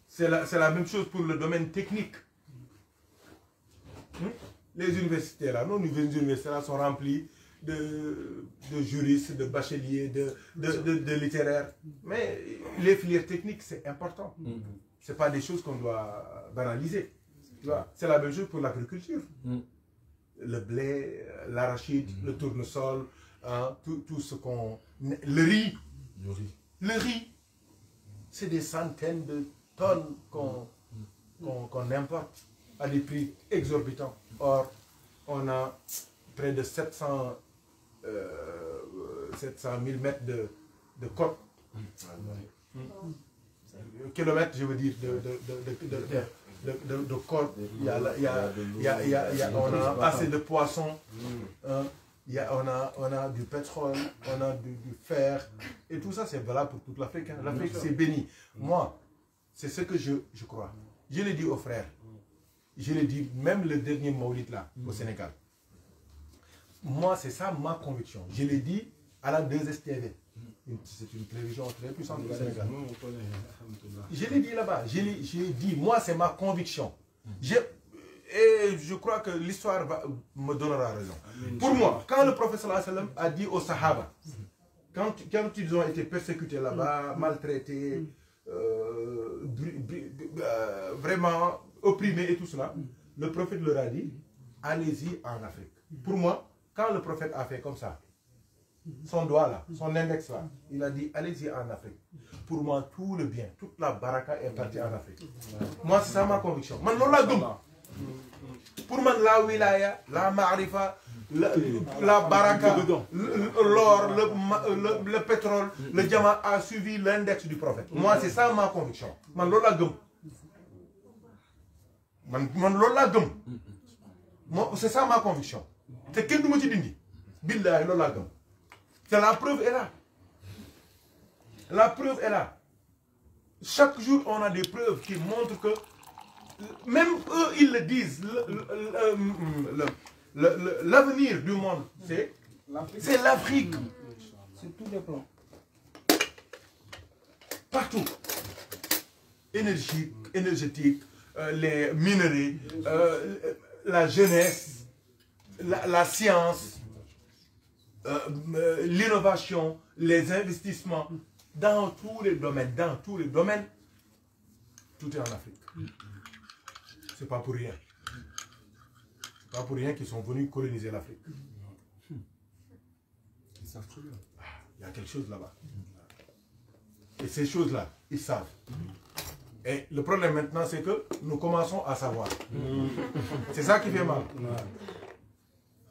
C'est la même chose pour le domaine technique. Les universités là, nos universités là sont remplies de juristes, de bacheliers, de littéraires. Mais les filières techniques, c'est important. Ce n'est pas des choses qu'on doit banaliser. C'est la même chose pour l'agriculture. Le blé, l'arachide, le tournesol, hein, tout ce qu'on... Le riz. Le riz. C'est des centaines de tonnes qu'on importe à des prix exorbitants. Or, on a près de 700 000 mètres de côte. Kilomètres, je veux dire, de côte. On a assez de poissons. Hein, on a du pétrole, on a du fer. Et tout ça, c'est valable pour toute l'Afrique. Hein. L'Afrique, c'est béni. Moi, c'est ce que je crois. Je l'ai dit aux frères. Je l'ai dit, même le dernier Maulid là, au Sénégal. Moi, c'est ça ma conviction. Je l'ai dit à la 2STV. C'est une télévision très puissante au Sénégal. Je l'ai dit là-bas. J'ai dit, moi, c'est ma conviction. Et je crois que l'histoire me donnera raison. Pour moi, quand le prophète sallallahu alayhi wa sallam a dit aux Sahaba, quand ils ont été persécutés là-bas, maltraités, vraiment opprimés et tout cela, le prophète leur a dit, allez-y en Afrique. Pour moi, quand le prophète a fait comme ça, son doigt là, son index là, il a dit, allez-y en Afrique. Pour moi, tout le bien, toute la baraka est partie en Afrique. Moi, c'est ça ma conviction. Man, pour moi, la wilaya, la ma'rifa, la baraka, l'or, le pétrole, le diamant a suivi l'index du prophète. Moi, c'est ça ma conviction. Man, lola gum. Man, lola gum. C'est ça ma conviction. C'est quel nous dit dindi. Billahi lola gum. C'est la preuve est là. La preuve est là. Chaque jour, on a des preuves qui montrent que même eux, ils le disent, l'avenir du monde, c'est l'Afrique. C'est tous les plans. Partout. Énergétique, les minerais, la jeunesse, la science, l'innovation, les investissements, dans tous les domaines, tout est en Afrique. C'est pas pour rien. C'est pas pour rien qu'ils sont venus coloniser l'Afrique. Ils savent très bien. Il y a quelque chose là-bas. Et ces choses-là, ils savent. Et le problème maintenant, c'est que nous commençons à savoir. C'est ça qui fait mal.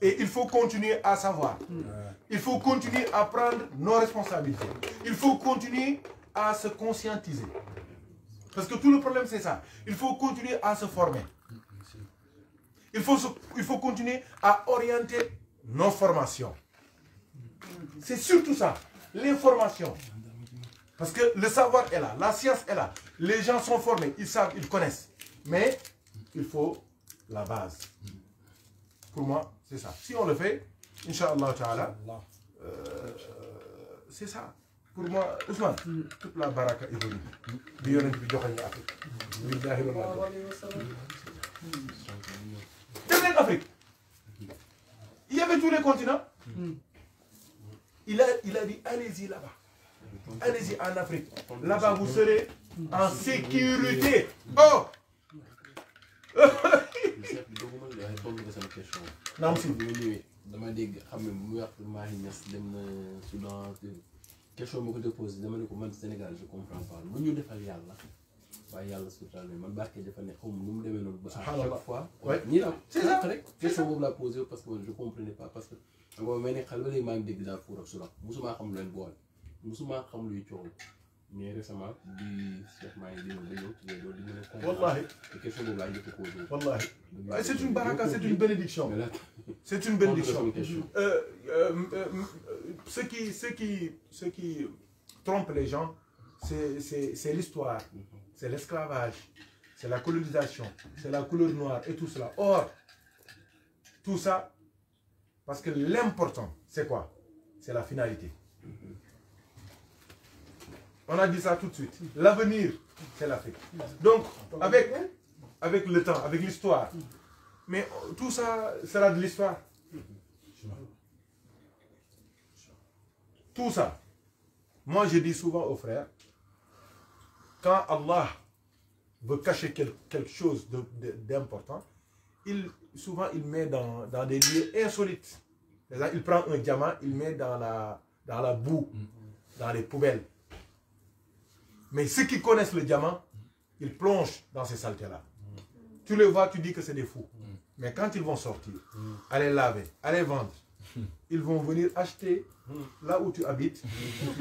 Et il faut continuer à savoir. Il faut continuer à prendre nos responsabilités. Il faut continuer à se conscientiser. Parce que tout le problème, c'est ça. Il faut continuer à se former. Il faut continuer à orienter nos formations. C'est surtout ça, l'information. Parce que le savoir est là, la science est là. Les gens sont formés, ils savent, ils connaissent. Mais il faut la base. Pour moi, c'est ça. Si on le fait, Inch'Allah Ta'ala, c'est ça. Pour moi, Ousmane, toute la baraka est venue. Afrique. Il y avait tous les continents. Il a dit, allez-y là-bas. Allez-y en Afrique. Là-bas, vous serez en sécurité. Oh! dama dégg xam ne mu wax Mahi Niass dem na Soudan question boo ko déposé dama ne ko man Sénégal je comprends pas lu ñu defal yàlla waaye yàlla suutal man barke dafa ne xaw ma nu mu demee noonu ba à chaque fois ñii la sànq rek question boobu laa posé parce que je comprenais pas parce que nga may ne xel ba léegi maa ngi dégg daal fuur ak Soudan mosumaa xam leen boole mosumaa xam luy coow mais récemment bi Cheikh maa ngi dina ba ñëw ci loolu di mën a wallahi question boobu laa njëkk a posé wallahi c'est une baraka, c'est une bénédiction. C'est une bénédiction. Ce qui trompe les gens, c'est l'histoire, c'est l'esclavage, c'est la colonisation, c'est la couleur noire et tout cela. Or, tout ça, parce que l'important, c'est quoi? C'est la finalité. On a dit ça tout de suite. L'avenir, c'est l'Afrique. Donc, avec le temps, avec l'histoire, mais tout ça sera de l'histoire. Tout ça. Moi, je dis souvent aux frères, quand Allah veut cacher quelque chose d'important, souvent il met dans des lieux insolites. Il prend un diamant, il met dans la boue, dans les poubelles. Mais ceux qui connaissent le diamant, ils plongent dans ces saletés-là. Tu les vois, tu dis que c'est des fous. Mais quand ils vont sortir, aller laver, aller vendre, ils vont venir acheter là où tu habites,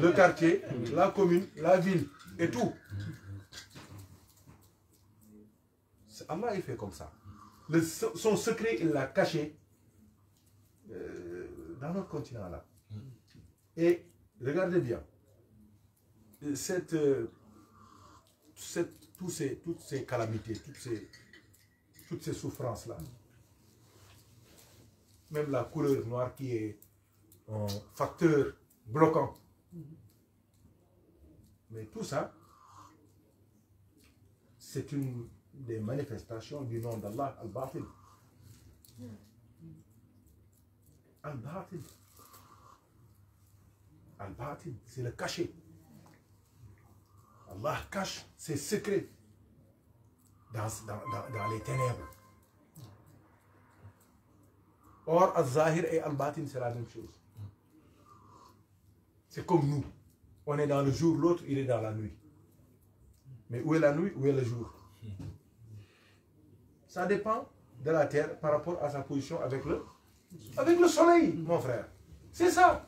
le quartier, la commune, la ville et tout. Allah, il fait comme ça. Son secret, il l'a caché dans notre continent là. Et regardez bien, toutes ces calamités, toutes ces souffrances-là, même la couleur noire qui est un facteur bloquant. Mais tout ça, c'est une des manifestations du nom d'Allah, Al-Batil. Al-Batil. Al-Batil, c'est le cachet. Allah cache ses secrets dans les ténèbres. Or, Al-Zahir et Al-Batin, c'est la même chose. C'est comme nous. On est dans le jour, l'autre, il est dans la nuit. Mais où est la nuit, où est le jour? Ça dépend de la terre par rapport à sa position avec le soleil, mon frère. C'est ça.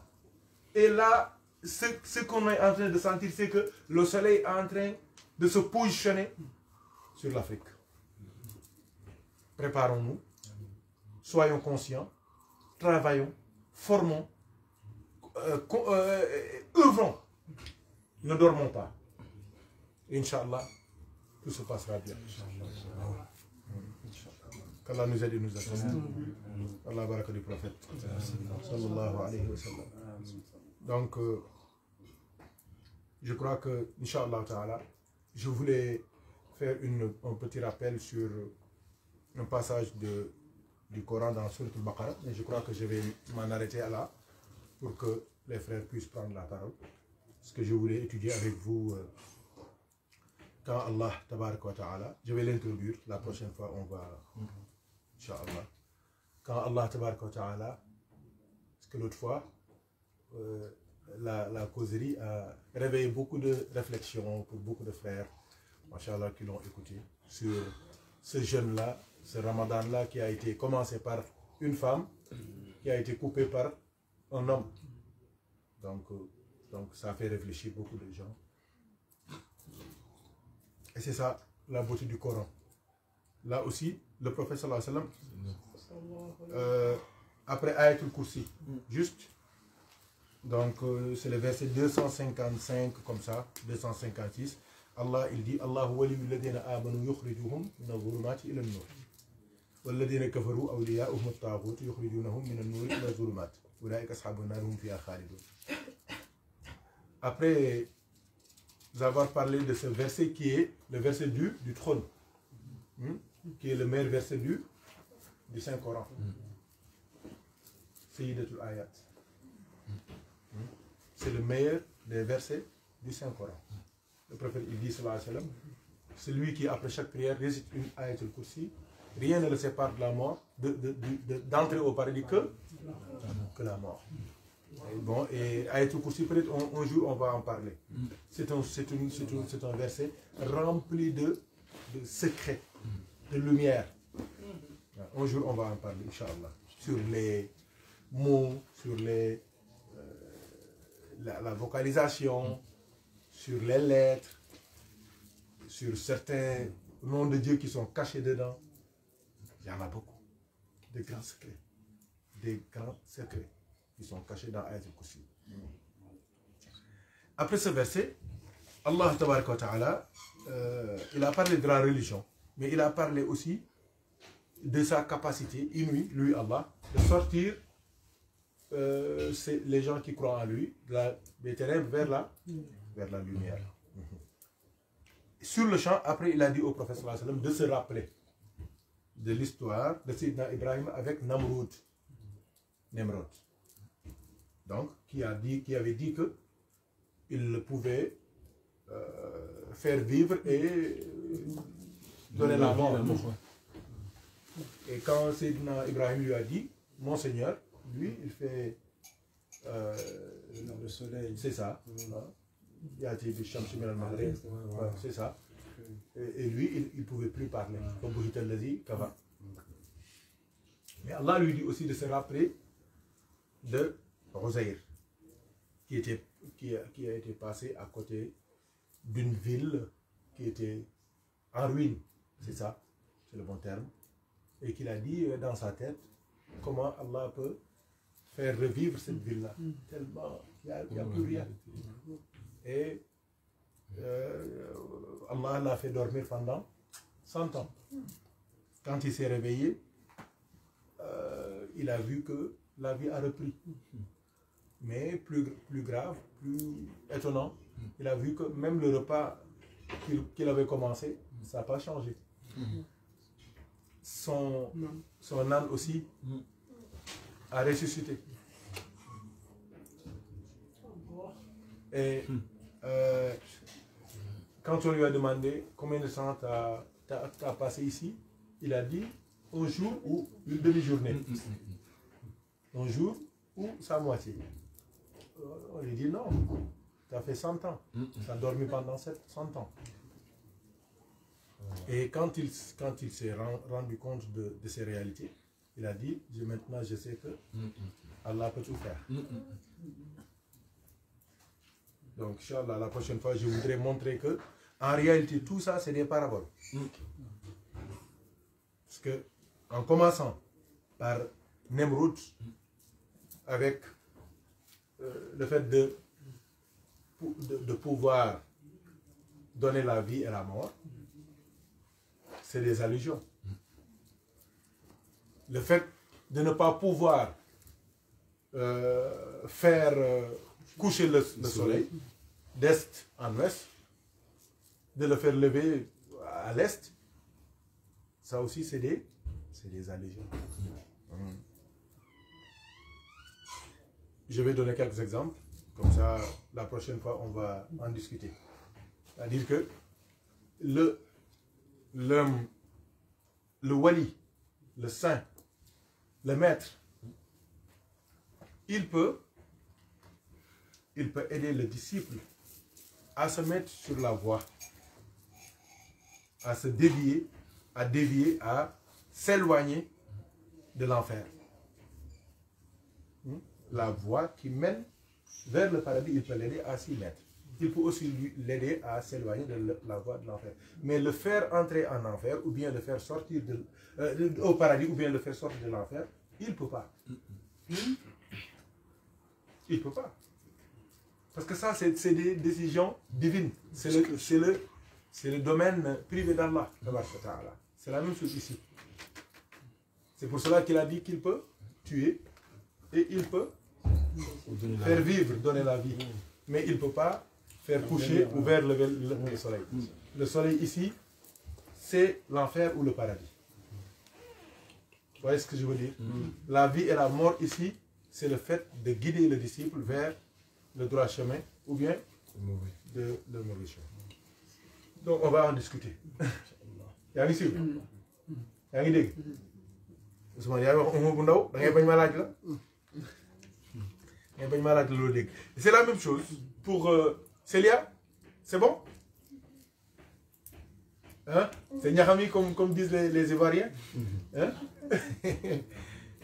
Et là, ce qu'on est en train de sentir, c'est que le soleil est en train de se positionner sur l'Afrique. Préparons-nous, soyons conscients, travaillons, formons, œuvrons, ne dormons pas. Inch'Allah, tout se passera bien. Qu'Allah nous aide et nous assiste. Allah baraka du prophète. Sallallahu alayhi wa sallam. Donc, je crois que, Inch'Allah ta'ala, je voulais faire un petit rappel sur un passage du Coran dans Surat al-Baqarah, mais je crois que je vais m'en arrêter là pour que les frères puissent prendre la parole. Ce que je voulais étudier avec vous, quand Allah tabaraka wa ta'ala, je vais l'introduire, la prochaine fois on va, Inch'Allah, quand Allah tabaraka wa ta'ala, parce que l'autre fois, la causerie a réveillé beaucoup de réflexions pour beaucoup de frères, machallah, qui l'ont écouté, sur ce jeûne-là, ce ramadan-là qui a été commencé par une femme, qui a été coupé par un homme. Donc ça fait réfléchir beaucoup de gens. Et c'est ça la beauté du Coran. Là aussi, le prophète sallallahu alayhi wa sallam, après Ayatul Kursi, juste, donc c'est le verset 255 comme ça, 256, Allah il dit Allahu waliyyu alladhina amanu yukhrijuhum min adh-dhulumati ila an-nur walladhina kafaru awliya'uhum at-taghut yukhrijunahum min an-nur ila adh-dhulumat ulaika ashabun nar hum fiha khalidun. Après avoir parlé de ce verset qui est le verset du trône, qui est le meilleur verset du Saint-Coran, Sayyidatul Ayat, c'est le meilleur des versets du Saint-Coran. Le prophète il dit sallallahu alayhi wa sallam, celui qui après chaque prière récite une Ayatul Kursi, rien ne le sépare de la mort, d'entrer au paradis que la mort. Et bon, et Ayatul Kursi, peut-être un jour on va en parler. C'est un verset rempli de secrets, de lumière. Un jour on va en parler, Inch'Allah, sur les mots, sur la vocalisation, sur les lettres, sur certains noms de Dieu qui sont cachés dedans. Il y en a beaucoup. Des grands secrets. Des grands secrets qui sont cachés dans Ayatul Kursi. Après ce verset, Allah Tabaraka wa Ta'ala, il a parlé de la religion, mais il a parlé aussi de sa capacité inouïe, lui Allah, de sortir les gens qui croient en lui des ténèbres vers la lumière. Sur le champ, après il a dit au prophète sallallahu alayhi wa sallam de se rappeler de l'histoire de Sayyidina Ibrahim avec Namrud. Donc, qui avait dit que il pouvait faire vivre et donner la mort. Et quand Sayyidina Ibrahim lui a dit, mon Seigneur, lui, il fait le soleil. C'est ça. C'est ça. Et lui, il ne pouvait plus parler. Mais Allah lui dit aussi de se rappeler de Rosaïr, qui a été passé à côté d'une ville qui était en ruine. C'est ça, c'est le bon terme. Et qu'il a dit dans sa tête comment Allah peut faire revivre cette ville-là. Tellement, il n'y a plus rien. Et Allah l'a fait dormir pendant 100 ans. Quand il s'est réveillé, il a vu que la vie a repris. Mais plus grave, plus étonnant, il a vu que même le repas qu'il avait commencé, ça n'a pas changé. Son âne aussi a ressuscité. Et quand on lui a demandé combien de temps t'as passé ici, il a dit un jour ou une demi-journée. Un jour ou sa moitié. On lui dit non, tu as fait 100 ans. Tu as dormi pendant 100 ans. Et quand il s'est rendu compte de ces réalités, il a dit, maintenant je sais que Allah peut tout faire. Donc, Inch'Allah, la prochaine fois, je voudrais montrer que, en réalité, tout ça, c'est des paraboles. Parce que, en commençant par Nemrud, avec le fait de pouvoir donner la vie et la mort, c'est des allusions. Le fait de ne pas pouvoir faire coucher le soleil d'est en ouest, de le faire lever à l'est, ça aussi c'est des allusions. Je vais donner quelques exemples, comme ça la prochaine fois on va en discuter. C'est-à-dire que le wali, le saint, le maître, il peut aider le disciple à se mettre sur la voie, à se dévier, à s'éloigner de l'enfer. La voie qui mène vers le paradis, il peut l'aider à s'y mettre. Il peut aussi l'aider à s'éloigner de la voie de l'enfer. Mais le faire entrer en enfer, ou bien le faire sortir au paradis, ou bien le faire sortir de l'enfer, il ne peut pas. Il ne peut pas. Parce que ça, c'est des décisions divines. C'est le domaine privé d'Allah. C'est la même chose ici. C'est pour cela qu'il a dit qu'il peut tuer et il peut faire vivre, donner la vie. Mais il ne peut pas faire coucher ou vers le soleil. Le soleil ici, c'est l'enfer ou le paradis. Vous voyez ce que je veux dire? La vie et la mort ici, c'est le fait de guider le disciple vers le droit chemin ou bien le mauvais chemin. Donc on va en discuter. yaa ngi dégg Ousmane yaa ngi wax bu ndaw da ngay bañ ma laaj la ngay bañ ma laaj la loolu dégg c'est la même chose pour Célia c'est bon hein c'est ñaxami comme disent les Ivoiriens hein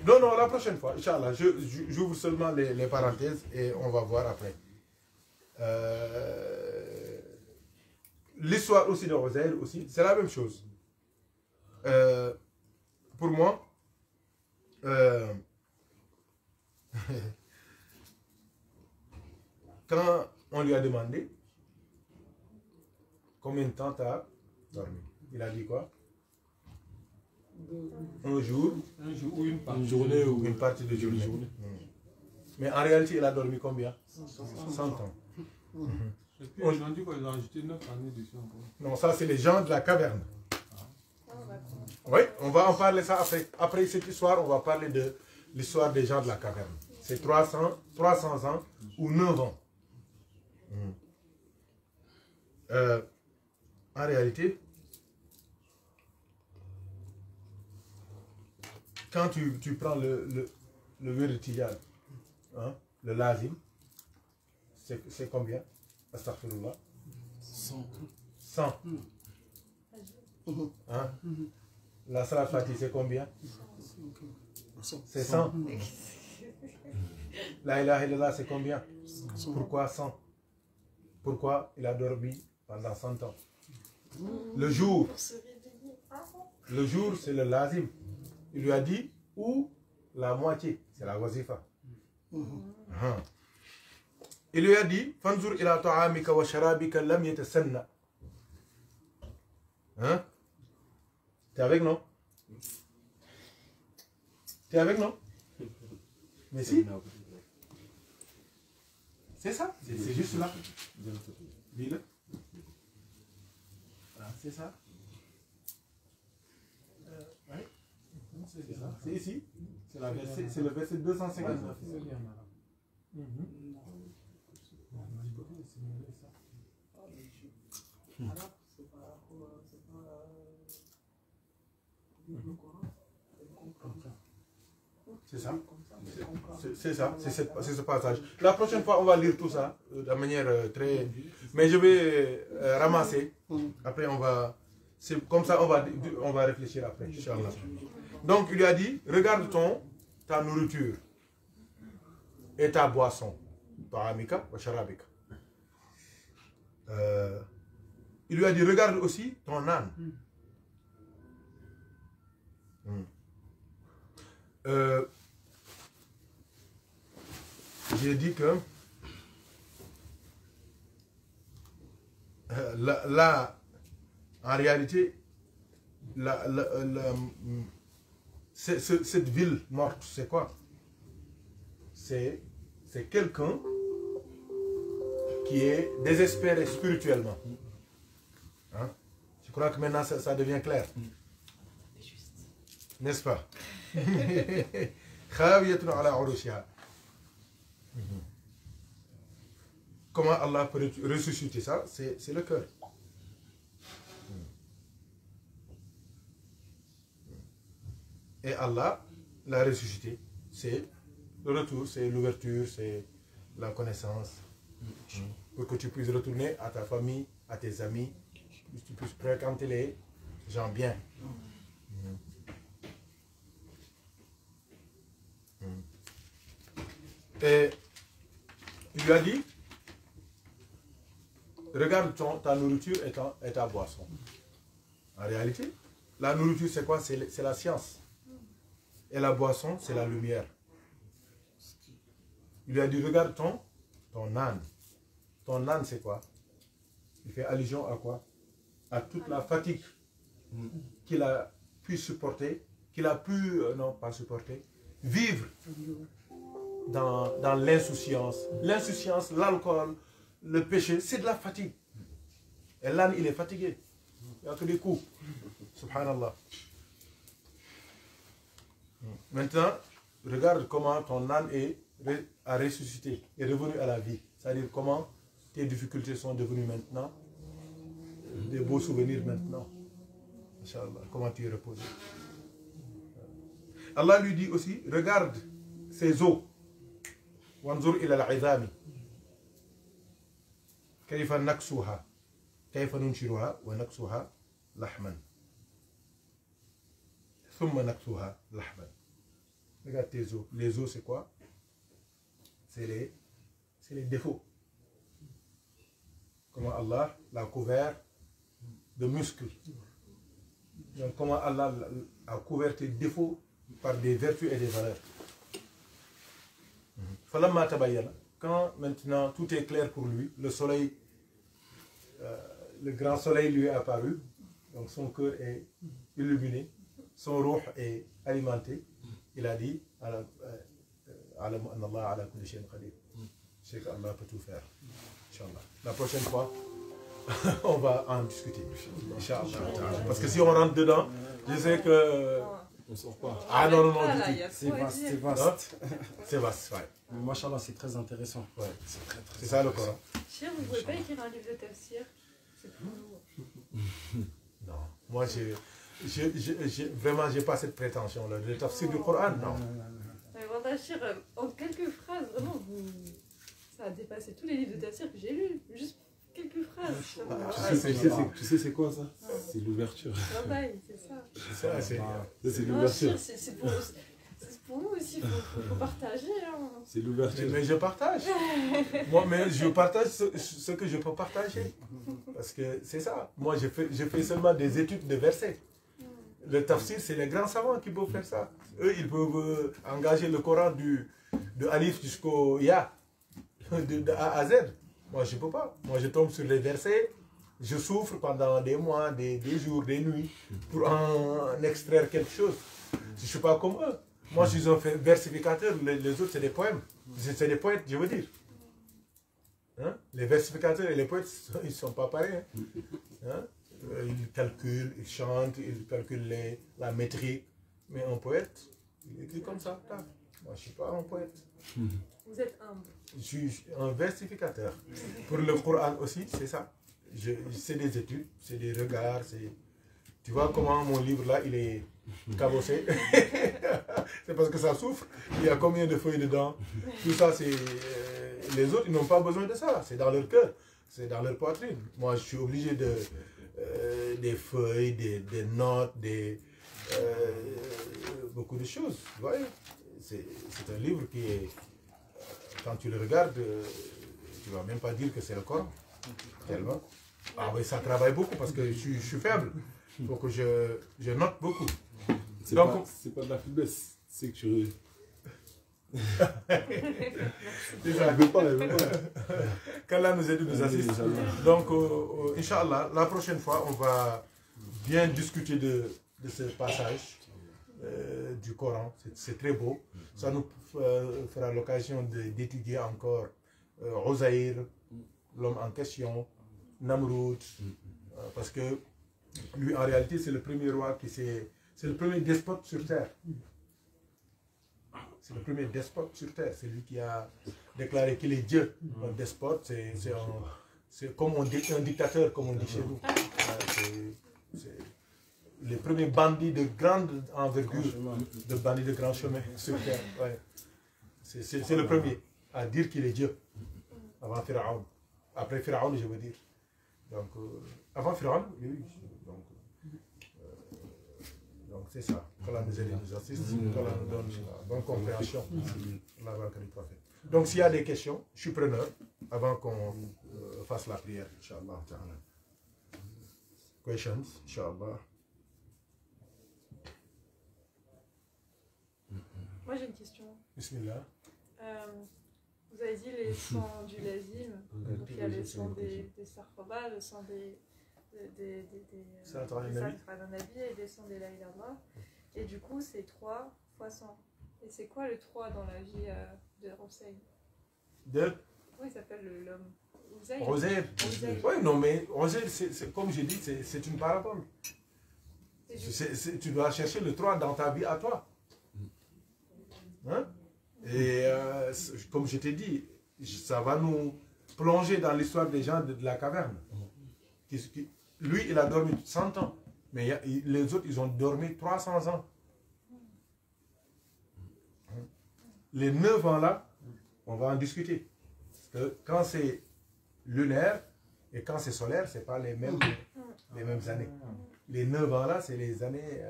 non la prochaine fois Inch'Allah j'ouvre seulement les parenthèses et on va voir après l'histoire aussi de Uzair aussi c'est la même chose pour moi quand on lui a demandé combien de temps tu as dormi, il a dit quoi? Un jour ou une journée ou une partie de journée. Mais en réalité, il a dormi combien? 100 ans. Et puis ils ont dit qu'ils ont ajouté 9 années dessus encore. Non, ça c'est les gens de la caverne. Oui, on va en parler ça après. Après cette histoire, on va parler de l'histoire des gens de la caverne. C'est 300 ans ou 9 ans. En réalité, quand tu prends le vertical, hein, le lazim, c'est combien? Astaghfirullah. 100. Hein? La salat Fatih, c'est combien? C'est 100. La ilaha illallah, c'est combien? Pourquoi 100? Pourquoi il a dormi pendant 100 ans? Le jour, c'est le lazim. Il lui a dit, ou la moitié, c'est la wazifa. Il lui a dit, Fanzur ila ta'amika wa sharabika lam yatasanna. Hein? T'es avec, non? T'es avec, non? Mais si. C'est ça, c'est juste là. Dis-le. Voilà, c'est ça. Oui. C'est ça. C'est ici. C'est le verset 259. C'est ça. C'est ça, c'est ce passage. La prochaine fois, on va lire tout ça de manière très... Mais je vais ramasser. Après, on va... C'est comme ça, on va réfléchir après, Inch'Allah. Donc, il lui a dit, regarde ta nourriture et ta boisson. Ta'amika wa sharabika. Il lui a dit, regarde aussi ton âne. J'ai dit que là, en réalité, cette ville morte, c'est quoi? C'est quelqu'un qui est désespéré spirituellement. Hein? Je crois que maintenant ça devient clair. N'est-ce pas? Comment Allah peut ressusciter ça? C'est le cœur. Et Allah l'a ressuscité. C'est le retour, c'est l'ouverture, c'est la connaissance. Pour que tu puisses retourner à ta famille, à tes amis, que tu puisses fréquenter les gens bien. Et il lui a dit, regarde ta nourriture et ta boisson. En réalité, la nourriture c'est quoi? C'est la science. Et la boisson c'est la lumière. Il lui a dit, regarde ton âne. Ton âne c'est quoi? Il fait allusion à quoi? À toute la fatigue qu'il a pu supporter, qu'il a pu, non pas supporter, vivre dans l'insouciance. L'insouciance, l'alcool, le péché, c'est de la fatigue. Et l'âne, il est fatigué. Il n'y a que des coups. Subhanallah. Maintenant, regarde comment ton âne a ressuscité, est revenu à la vie. C'est-à-dire comment tes difficultés sont devenues maintenant des beaux souvenirs maintenant. Inch'Allah. Comment tu es reposé. Allah lui dit aussi, regarde ces os. Wanzur ila al-'idhami. Kayfa naksuha. Kayfa nunshiruha wa naksuha lahman. Thumma naksuha lahman. Regarde tes os. Les os, c'est quoi? C'est les défauts. Comment Allah l'a couvert de muscles. Donc comment Allah a couvert tes défauts par des vertus et des valeurs. Falamma tabayyana. Quand maintenant tout est clair pour lui, le soleil, le grand soleil lui est apparu, donc son cœur est illuminé, son ruh est alimenté, il a dit je sais qu'Allah peut tout faire. Inch'Allah. La prochaine fois, on va en discuter. Inch'Allah. Parce que si on rentre dedans, je sais que. On ne sort pas. Ah non, non, non. C'est vaste, c'est vaste. C'est vaste, ouais. Mais machallah, c'est très intéressant. Ouais. C'est très, très C'est ça le Coran. Cher, vous ne pouvez pas écrire un livre de tafsir? C'est pour nous. Non. Moi, vraiment, j'ai pas cette prétention-là. Le tafsir du Coran, non. Mais voilà, Cher, en quelques phrases, vraiment, ça a dépassé tous les livres de tafsir que j'ai lus. Juste quelques phrases. Tu sais c'est quoi ça? C'est l'ouverture. Travail, c'est ça. Ça, c'est. C'est Non, l'ouverture. Cher, c'est pour nous aussi, il faut partager. Hein. C'est l'ouverture. Mais je partage. Moi, mais je partage ce que je peux partager. Parce que c'est ça. Moi, je fais seulement des études de versets. Le tafsir, c'est les grands savants qui peuvent faire ça. Eux, ils peuvent engager le Coran de Alif jusqu'au Ya, de A à Z. Moi, je ne peux pas. Moi, je tombe sur les versets, je souffre pendant des mois, des jours, des nuits, pour en extraire quelque chose. Je ne suis pas comme eux. Moi, je suis un versificateur, les autres, c'est des poèmes. C'est des poètes, je veux dire. Hein? Les versificateurs et les poètes, ils ne sont pas pareils. Hein? Ils calculent, ils chantent, ils calculent la métrique. Mais un poète, il écrit comme ça. Moi, je ne suis pas un poète. Vous êtes humble. Je suis un versificateur. Pour le Coran aussi, c'est ça. C'est des études, c'est des regards. Tu vois comment mon livre là, il est cabossé. C'est parce que ça souffre. Il y a combien de feuilles dedans? Tout ça, c'est... les autres, ils n'ont pas besoin de ça. C'est dans leur cœur. C'est dans leur poitrine. Moi, je suis obligé de... des feuilles, des notes, beaucoup de choses. Vous voyez? C'est un livre qui est... quand tu le regardes, tu ne vas même pas dire que c'est le Coran. Tellement. Ah oui, ça travaille beaucoup parce que je suis faible. Il faut que je note beaucoup. C'est pas de la faiblesse, c'est que tu... Déjà, Elle veut pas. qu'Allah nous aide, nous assiste. Donc, Inch'Allah, la prochaine fois, on va bien discuter de ce passage du Coran. C'est très beau. Ça nous fera l'occasion d'étudier encore Uzair, l'homme en question, Namrud, parce que lui, en réalité, c'est le premier roi c'est le premier despote sur terre. C'est le premier despote sur terre. C'est lui qui a déclaré qu'il est Dieu. Un despote, c'est comme un dictateur, comme on dit chez nous. C'est les premiers bandits de grande envergure, de bandits de grand chemin sur terre. Ouais. C'est le premier à dire qu'il est Dieu. Avant Pharaon. Après Pharaon, je veux dire. Donc, avant Pharaon, oui. Donc c'est ça. Qu'Allah nous aide et nous assiste. Qu'Allah nous donne la bonne compréhension. Donc s'il y a des questions, je suis preneur avant qu'on fasse la prière, Inch'Allah. Questions, Inch'Allah. Moi, j'ai une question. Bismillah. Vous avez dit les sons du lazim. Donc, il y a les sons des sarfaba, le son des Nabi et des sons des la ilaha illallah. Et du coup, c'est 3 fois 100. Et c'est quoi le 3 dans la vie de Hussein? Comment il s'appelle l'homme? Uzair. Oui, non, mais Uzair, comme j'ai dit, c'est une parabole. Tu dois chercher le 3 dans ta vie à toi. Hein? Et comme je t'ai dit, ça va nous plonger dans l'histoire des gens de la caverne. Lui, il a dormi 100 ans, mais les autres, ils ont dormi 300 ans. les 9 ans là, on va en discuter. Parce que quand c'est lunaire et quand c'est solaire, ce n'est pas les mêmes années. Les 9 ans là, c'est les années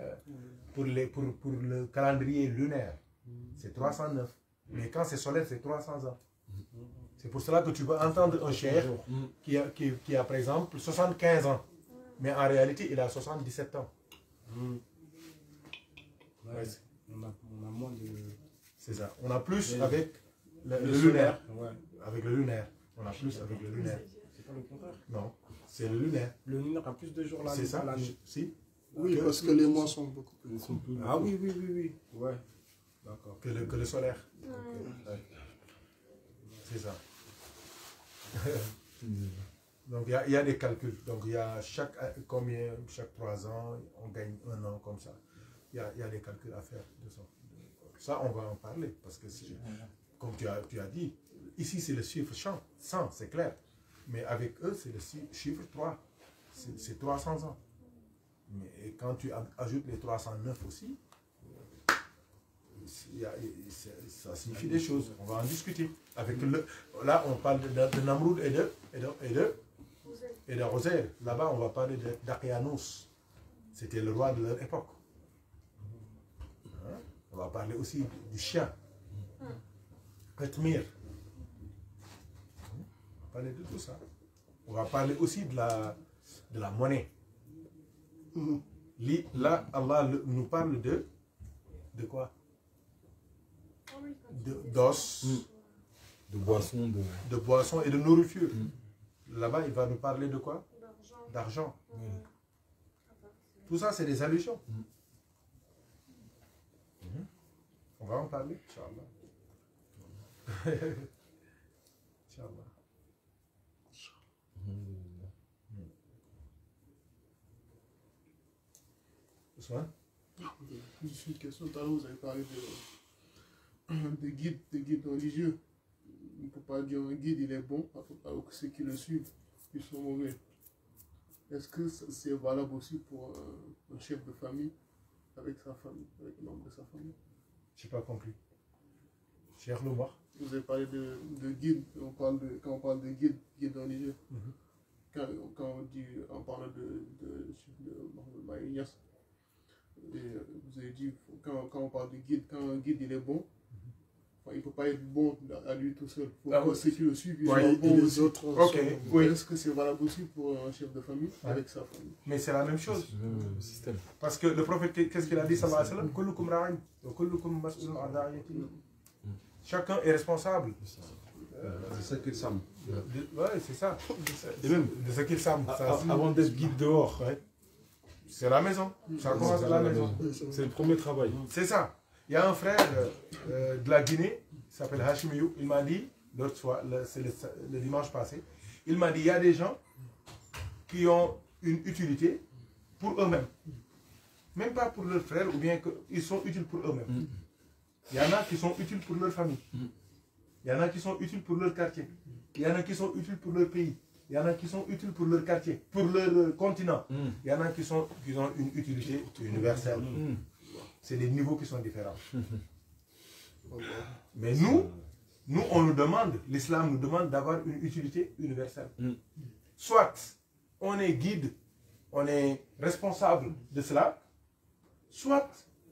pour le calendrier lunaire. C'est 309. Mais quand c'est solaire, c'est 300 ans. C'est pour cela que tu vas entendre un cheikh qui a par exemple 75 ans. Mais en réalité, il a 77 ans. Ouais, on a moins de... C'est ça. On a plus avec le lunaire. Ouais. Avec le lunaire. On a plus avec le lunaire. C'est pas le contraire. Non, c'est le lunaire. Le lunaire a plus de jours là. C'est ça? Si. Oui, parce que les mois sont beaucoup plus. Ah oui. Ouais. D'accord. Que le solaire. C'est ça. Donc il y a des calculs. Donc il y a chaque 3 ans, on gagne 1 an comme ça. Il y a des calculs à faire de ça. Ça, on va en parler. Parce que comme tu as dit, ici c'est le chiffre 100, c'est clair. Mais avec eux, c'est le chiffre 3. C'est 300 ans. Mais quand tu ajoutes les 309 aussi, ça signifie des choses. On va en discuter. Là, on parle de Namroud et de Rosaire. Là-bas, on va parler d'Akianos. C'était le roi de leur époque. Hein? On va parler aussi du chien. Ketmir. On va parler de tout ça. On va parler aussi de la monnaie. Là, Allah nous parle de quoi? D'os, De boissons, de boissons et de nourriture. Là-bas, il va nous parler de quoi? D'argent. Tout ça, c'est des allusions. On va en parler, Inch'Allah. Inch'Allah. Ousmane? Juste une question. Tout à l'heure, vous avez parlé de guides religieux. On ne peut pas dire un guide, il est bon, alors que ceux qui le suivent, ils sont mauvais. Est-ce que c'est valable aussi pour un chef de famille, avec sa famille, avec le membre de sa famille? Je n'ai pas compris. Cheikh Loumar. Vous avez parlé de guide, quand on parle de guide religieux. Quand on parle de Maï Niass, vous avez dit, quand on parle de guide, quand un guide il est bon, il ne peut pas être bon à lui tout seul. Il faut que ceux qui le suivent, ils soient bons, les autres. Est-ce que c'est valable aussi pour un chef de famille avec sa famille? Mais c'est la même chose. C'est le même système. Parce que le prophète, qu'est-ce qu'il a dit, sallallahu alayhi wa sallam? Kullukum ra'in wa kullukum mas'ulun an ra'iyatihi. Chacun est responsable. C'est ça qu'il semble. Oui, c'est ça. Et même, de ce qu'il semble. avant d'être guide dehors, c'est la maison. Ça commence à la maison. c'est le premier travail. C'est ça. Il y a un frère de la Guinée, il s'appelle Hashimiou, il m'a dit, l'autre fois, c'est le dimanche passé, il m'a dit, il y a des gens qui ont une utilité pour eux-mêmes. Même pas pour leurs frères, ou bien qu'ils sont utiles pour eux-mêmes. Il y en a qui sont utiles pour leur famille. Il y en a qui sont utiles pour leur quartier. Il y en a qui sont utiles pour leur pays. Il y en a qui sont utiles pour leur quartier, pour leur continent. Il y en a qui ont une utilité universelle. C'est des niveaux qui sont différents. Mais nous, on nous demande, l'islam nous demande d'avoir une utilité universelle. Soit on est guide, on est responsable de cela, soit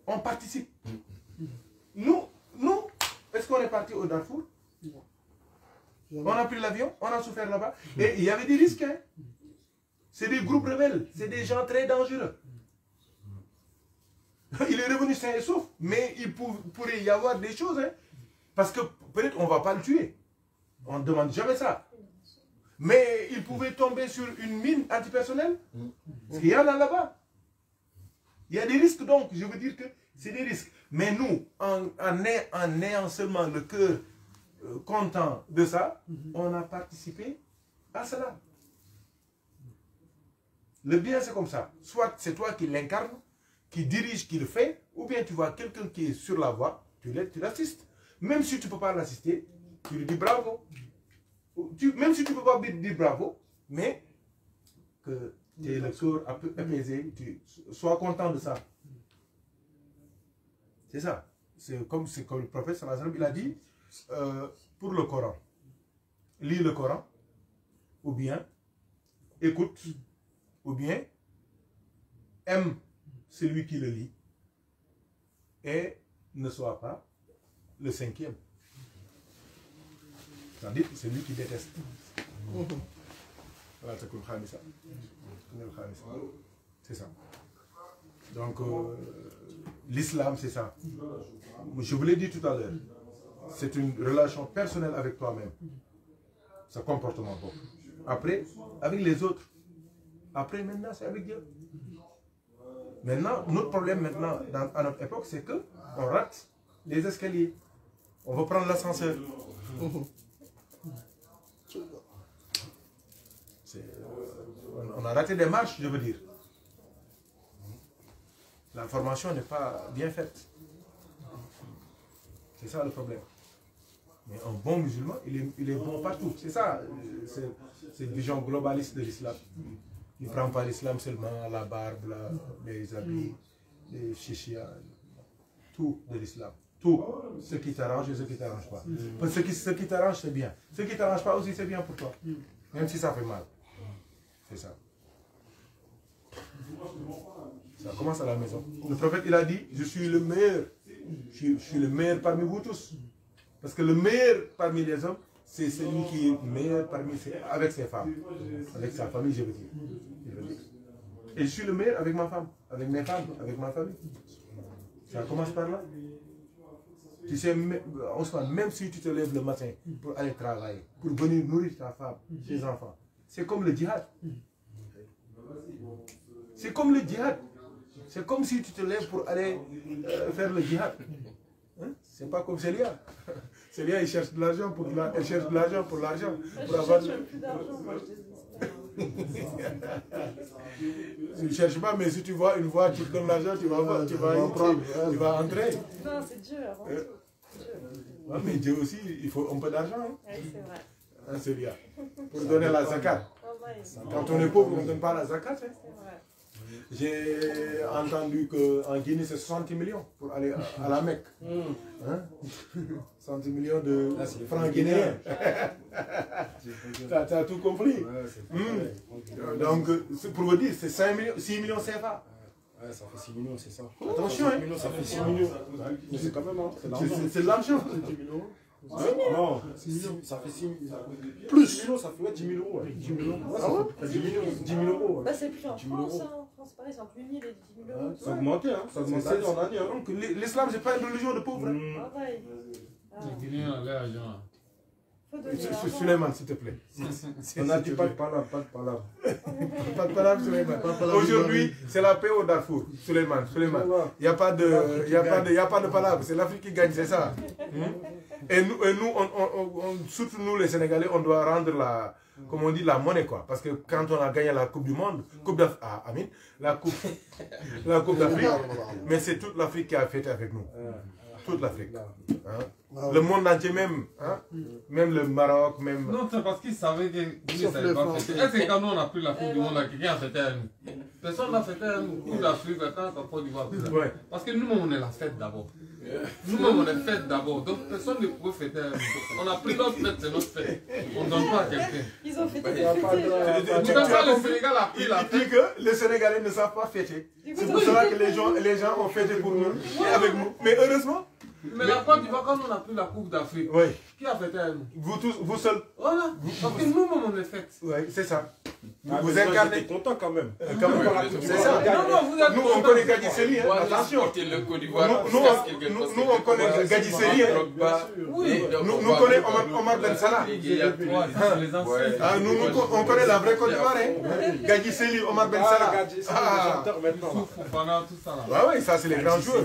on participe. Nous, est-ce qu'on est parti au Darfour? On a pris l'avion, on a souffert là-bas. Et il y avait des risques. Hein? C'est des groupes rebelles, c'est des gens très dangereux. Il est revenu sain et sauf, mais il pourrait y avoir des choses. Hein? Parce que peut-être on ne va pas le tuer. On ne demande jamais ça. Mais il pouvait tomber sur une mine antipersonnelle. Parce qu'il y en a là-bas. Il y a des risques donc, je veux dire que c'est des risques. Mais nous, en ayant seulement le cœur content de ça, on a participé à cela. Le bien, c'est comme ça. Soit c'est toi qui l'incarne, qui dirige, qui le fait, ou bien tu vois quelqu'un qui est sur la voie, tu l'assistes. Même si tu ne peux pas l'assister, tu lui dis bravo. Même si tu ne peux pas dire bravo, mais que tu aies le cœur apaisé, tu sois content de ça. C'est ça. c'est comme le prophète sallallahu alayhi wa sallam, il a dit pour le Coran, lis le Coran, ou bien écoute, ou bien aime celui qui le lit, et ne sois pas le cinquième. C'est-à-dire celui qui déteste. Voilà, c'est ça. Donc, l'islam, c'est ça. Je vous l'ai dit tout à l'heure. C'est une relation personnelle avec toi-même. Ce comportement. Bon. Après, avec les autres. Après, maintenant, c'est avec Dieu. Maintenant, notre problème maintenant, à notre époque, c'est qu'on rate les escaliers. On va prendre l'ascenseur. On a raté des marches, je veux dire. La formation n'est pas bien faite. C'est ça le problème. Mais un bon musulman, il est bon partout. C'est ça, c'est une vision globaliste de l'islam. Il ne prend pas l'islam seulement la barbe, les habits, les chichia, tout de l'islam. Tout. Ce qui t'arrange et ce qui ne t'arrange pas. Parce que ce qui t'arrange, c'est bien. Ce qui ne t'arrange pas aussi, c'est bien pour toi. Même si ça fait mal. C'est ça. Ça commence à la maison. Le prophète, il a dit, je suis le meilleur. Je suis le meilleur parmi vous tous. Parce que le meilleur parmi les hommes, c'est celui qui est meilleur avec ses femmes. Avec sa famille, je veux dire. Et je suis le meilleur avec ma femme, avec mes femmes, avec ma famille. Ça commence par là. Tu sais, même si tu te lèves le matin pour aller travailler, pour venir nourrir ta femme, tes enfants, c'est comme le djihad. C'est comme le djihad. C'est comme si tu te lèves pour aller faire le djihad. Hein? C'est pas comme Célia. Célia, il cherche de l'argent pour l'argent. Elle cherche plus d'argent, moi je tu ne cherches pas, mais si tu vois une voie qui te donne l'argent, tu vas entrer. Non, c'est Dieu avant tout. Ouais, mais Dieu aussi, il faut un peu d'argent. Hein? Oui, c'est vrai. Hein, Célia, pour donner la zakat. Quand on est pauvre, on ne donne pas la zakat. Hein? C'est vrai. J'ai entendu qu'en Guinée, c'est 60 millions pour aller à la Mecque. Hein? 60 millions de francs guinéens. Tu as tout compris. Donc, pour vous dire, c'est 6 millions CFA. Ouais, ça fait 6 millions, c'est ça. Attention, 5 millions, ça fait 6 millions. Mais c'est quand même, hein, c'est de l'argent. Non, ça fait 6 millions. Plus 6 millions, ça fait 10 000 euros. 10 000 euros. Ah ouais? 10 000 euros. Bah, c'est plus en France, hein. En France, par exemple, 8 000 et 10 000 euros. Ça a augmenté, hein. Ça a augmenté en année. Donc, l'islam, c'est pas une religion de pauvres. Ah ouais. Les Guinéens ont l'air argent. Suleiman, s'il te plaît. On a dit pas de palabre, pas de palabre. Pas de palabre, Suleiman. Aujourd'hui, c'est la paix au Darfour. Suleiman. Il n'y a pas de palabre. C'est l'Afrique qui gagne, c'est ça. Et nous, surtout nous les Sénégalais, on doit rendre comme on dit, la monnaie, quoi. Parce que quand on a gagné la Coupe du Monde, la Coupe d'Afrique, mais c'est toute l'Afrique qui a fêté avec nous. Toute l'Afrique. Hein? Le monde entier même. Hein? Même le Maroc, même... Non, c'est parce qu'ils savaient que Guinée ne savait pas fêter. Est-ce que quand nous on a pris la Coupe du Monde, quelqu'un a fêté à nous? Personne n'a fêté à nous. Coupe d'Afrique, quand on Côte d'Ivoire. Parce que nous-mêmes, on est la fête d'abord. Nous-mêmes, on est fête d'abord. Donc personne ne pouvait fêter à nous. On a pris notre fête, c'est notre fête. On ne donne pas à quelqu'un. Ils ont fêté. Le Sénégal a pris la fête. Il dit que les Sénégalais ne savent pas fêter. C'est pour cela que les gens ont fêté pour nous et avec nous. Mais heureusement. Mais la Côte d'Ivoire, quand on a pris la Coupe d'Afrique, qui a fêté à nous? Vous tous, vous seuls. Voilà. Parce que nous-mêmes, on est fêtes. Oui, c'est ça. Vous incarnez content quand même. C'est ça. Nous, on connaît Gadjisseli. Attention. Nous, on connaît Gadjisseli. Oui. Nous connaissons Omar Ben Salah. On connaît la vraie Côte d'Ivoire. Gadjisseli, Omar Ben Salah. Tout ça. Oui, ça, c'est les grands joueurs.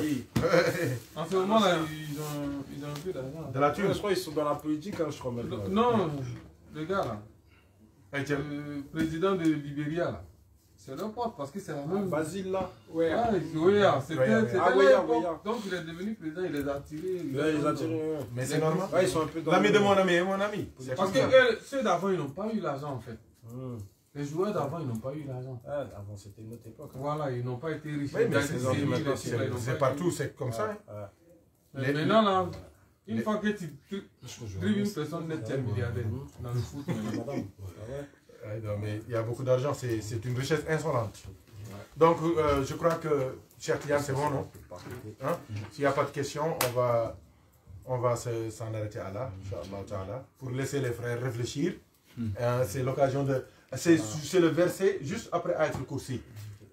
En ce moment-là, ils ont un peu d'argent. De la thune. Je crois qu'ils sont dans la politique, je crois maintenant. Non, le gars là. Le président de Libéria là. C'est leur pote parce que c'est la même. Basile là. Ouais, c'était l'époque. Donc il est devenu président, il les a attirés. Mais c'est normal. Ouais, ils sont un peu dans l'ami de mon ami et mon ami. Parce que ceux d'avant, ils n'ont pas eu l'argent en fait. Les joueurs d'avant, ils n'ont pas eu l'argent. Avant, c'était une autre époque. Voilà, ils n'ont pas été riches. Oui, mais c'est partout, c'est comme ça. Maintenant, là, une fois que tu drives une personne nette, tu es milliardaire dans le foot. Non, mais il y a beaucoup d'argent, c'est une richesse insolente. Donc, je crois que, cher Tian, c'est bon, non? Hein? S'il n'y a pas de questions, on va s'en arrêter à là, Inch'Allah, pour laisser les frères réfléchir. C'est l'occasion de... C'est le verset juste après Ayatul Kursi.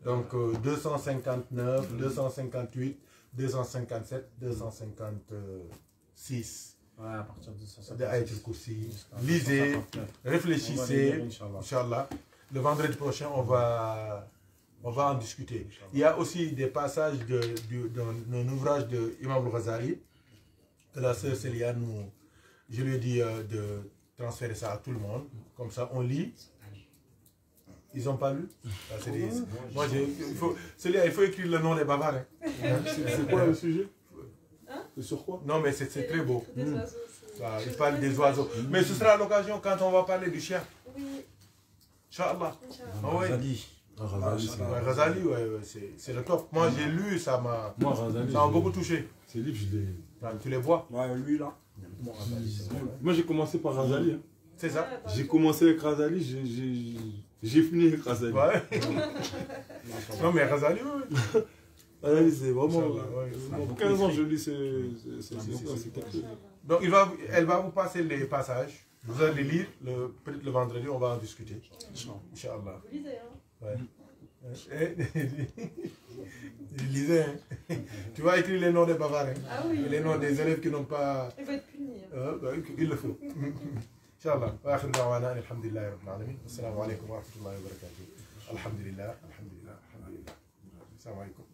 Donc, 259, 258, 257, 256. Ouais, à partir de ça. De Ayatul Kursi. Lisez, réfléchissez, Inch'Allah. Le vendredi prochain, on va en discuter. Il y a aussi des passages d'un ouvrage de Imam al-Ghazali, que la sœur Céliane, je lui ai dit de transférer ça à tout le monde. Comme ça, on lit. Ils n'ont pas lu. Moi, il faut écrire le nom des bavards. Hein. C'est quoi le sujet? C'est sur quoi? Non, mais c'est très beau. Il parle des oiseaux. Mais ce sera l'occasion quand on va parler du chien. Oui. Inch'Allah. Ghazali, c'est le top. Moi, j'ai lu, ça m'a beaucoup touché. Ces livres, je les... Tu les vois? Ouais, lui, là. Moi, j'ai commencé par Ghazali. Hein. C'est ça. J'ai commencé avec Ghazali, j'ai fini avec Ghazali. Ouais. Non, mais Ghazali, oui. Ghazali, c'est vraiment... 15 ans, je lis c'est Donc, elle va vous passer les passages. Vous allez les lire. Peut-être le vendredi, on va en discuter. Inch'Allah. Vous lisez, hein? Ouais. Lisez, hein. Tu vas écrire les noms des bavards. Hein. Ah oui. Les noms des élèves qui n'ont pas... Il va être puni. Il le faut. Inch'Allah. Wa akhir da'wana alhamdulillahi rabbil alamin. Assalamu alaikum wa rahmatullahi wa barakatuh. Alhamdulillah. Assalamu alaikum.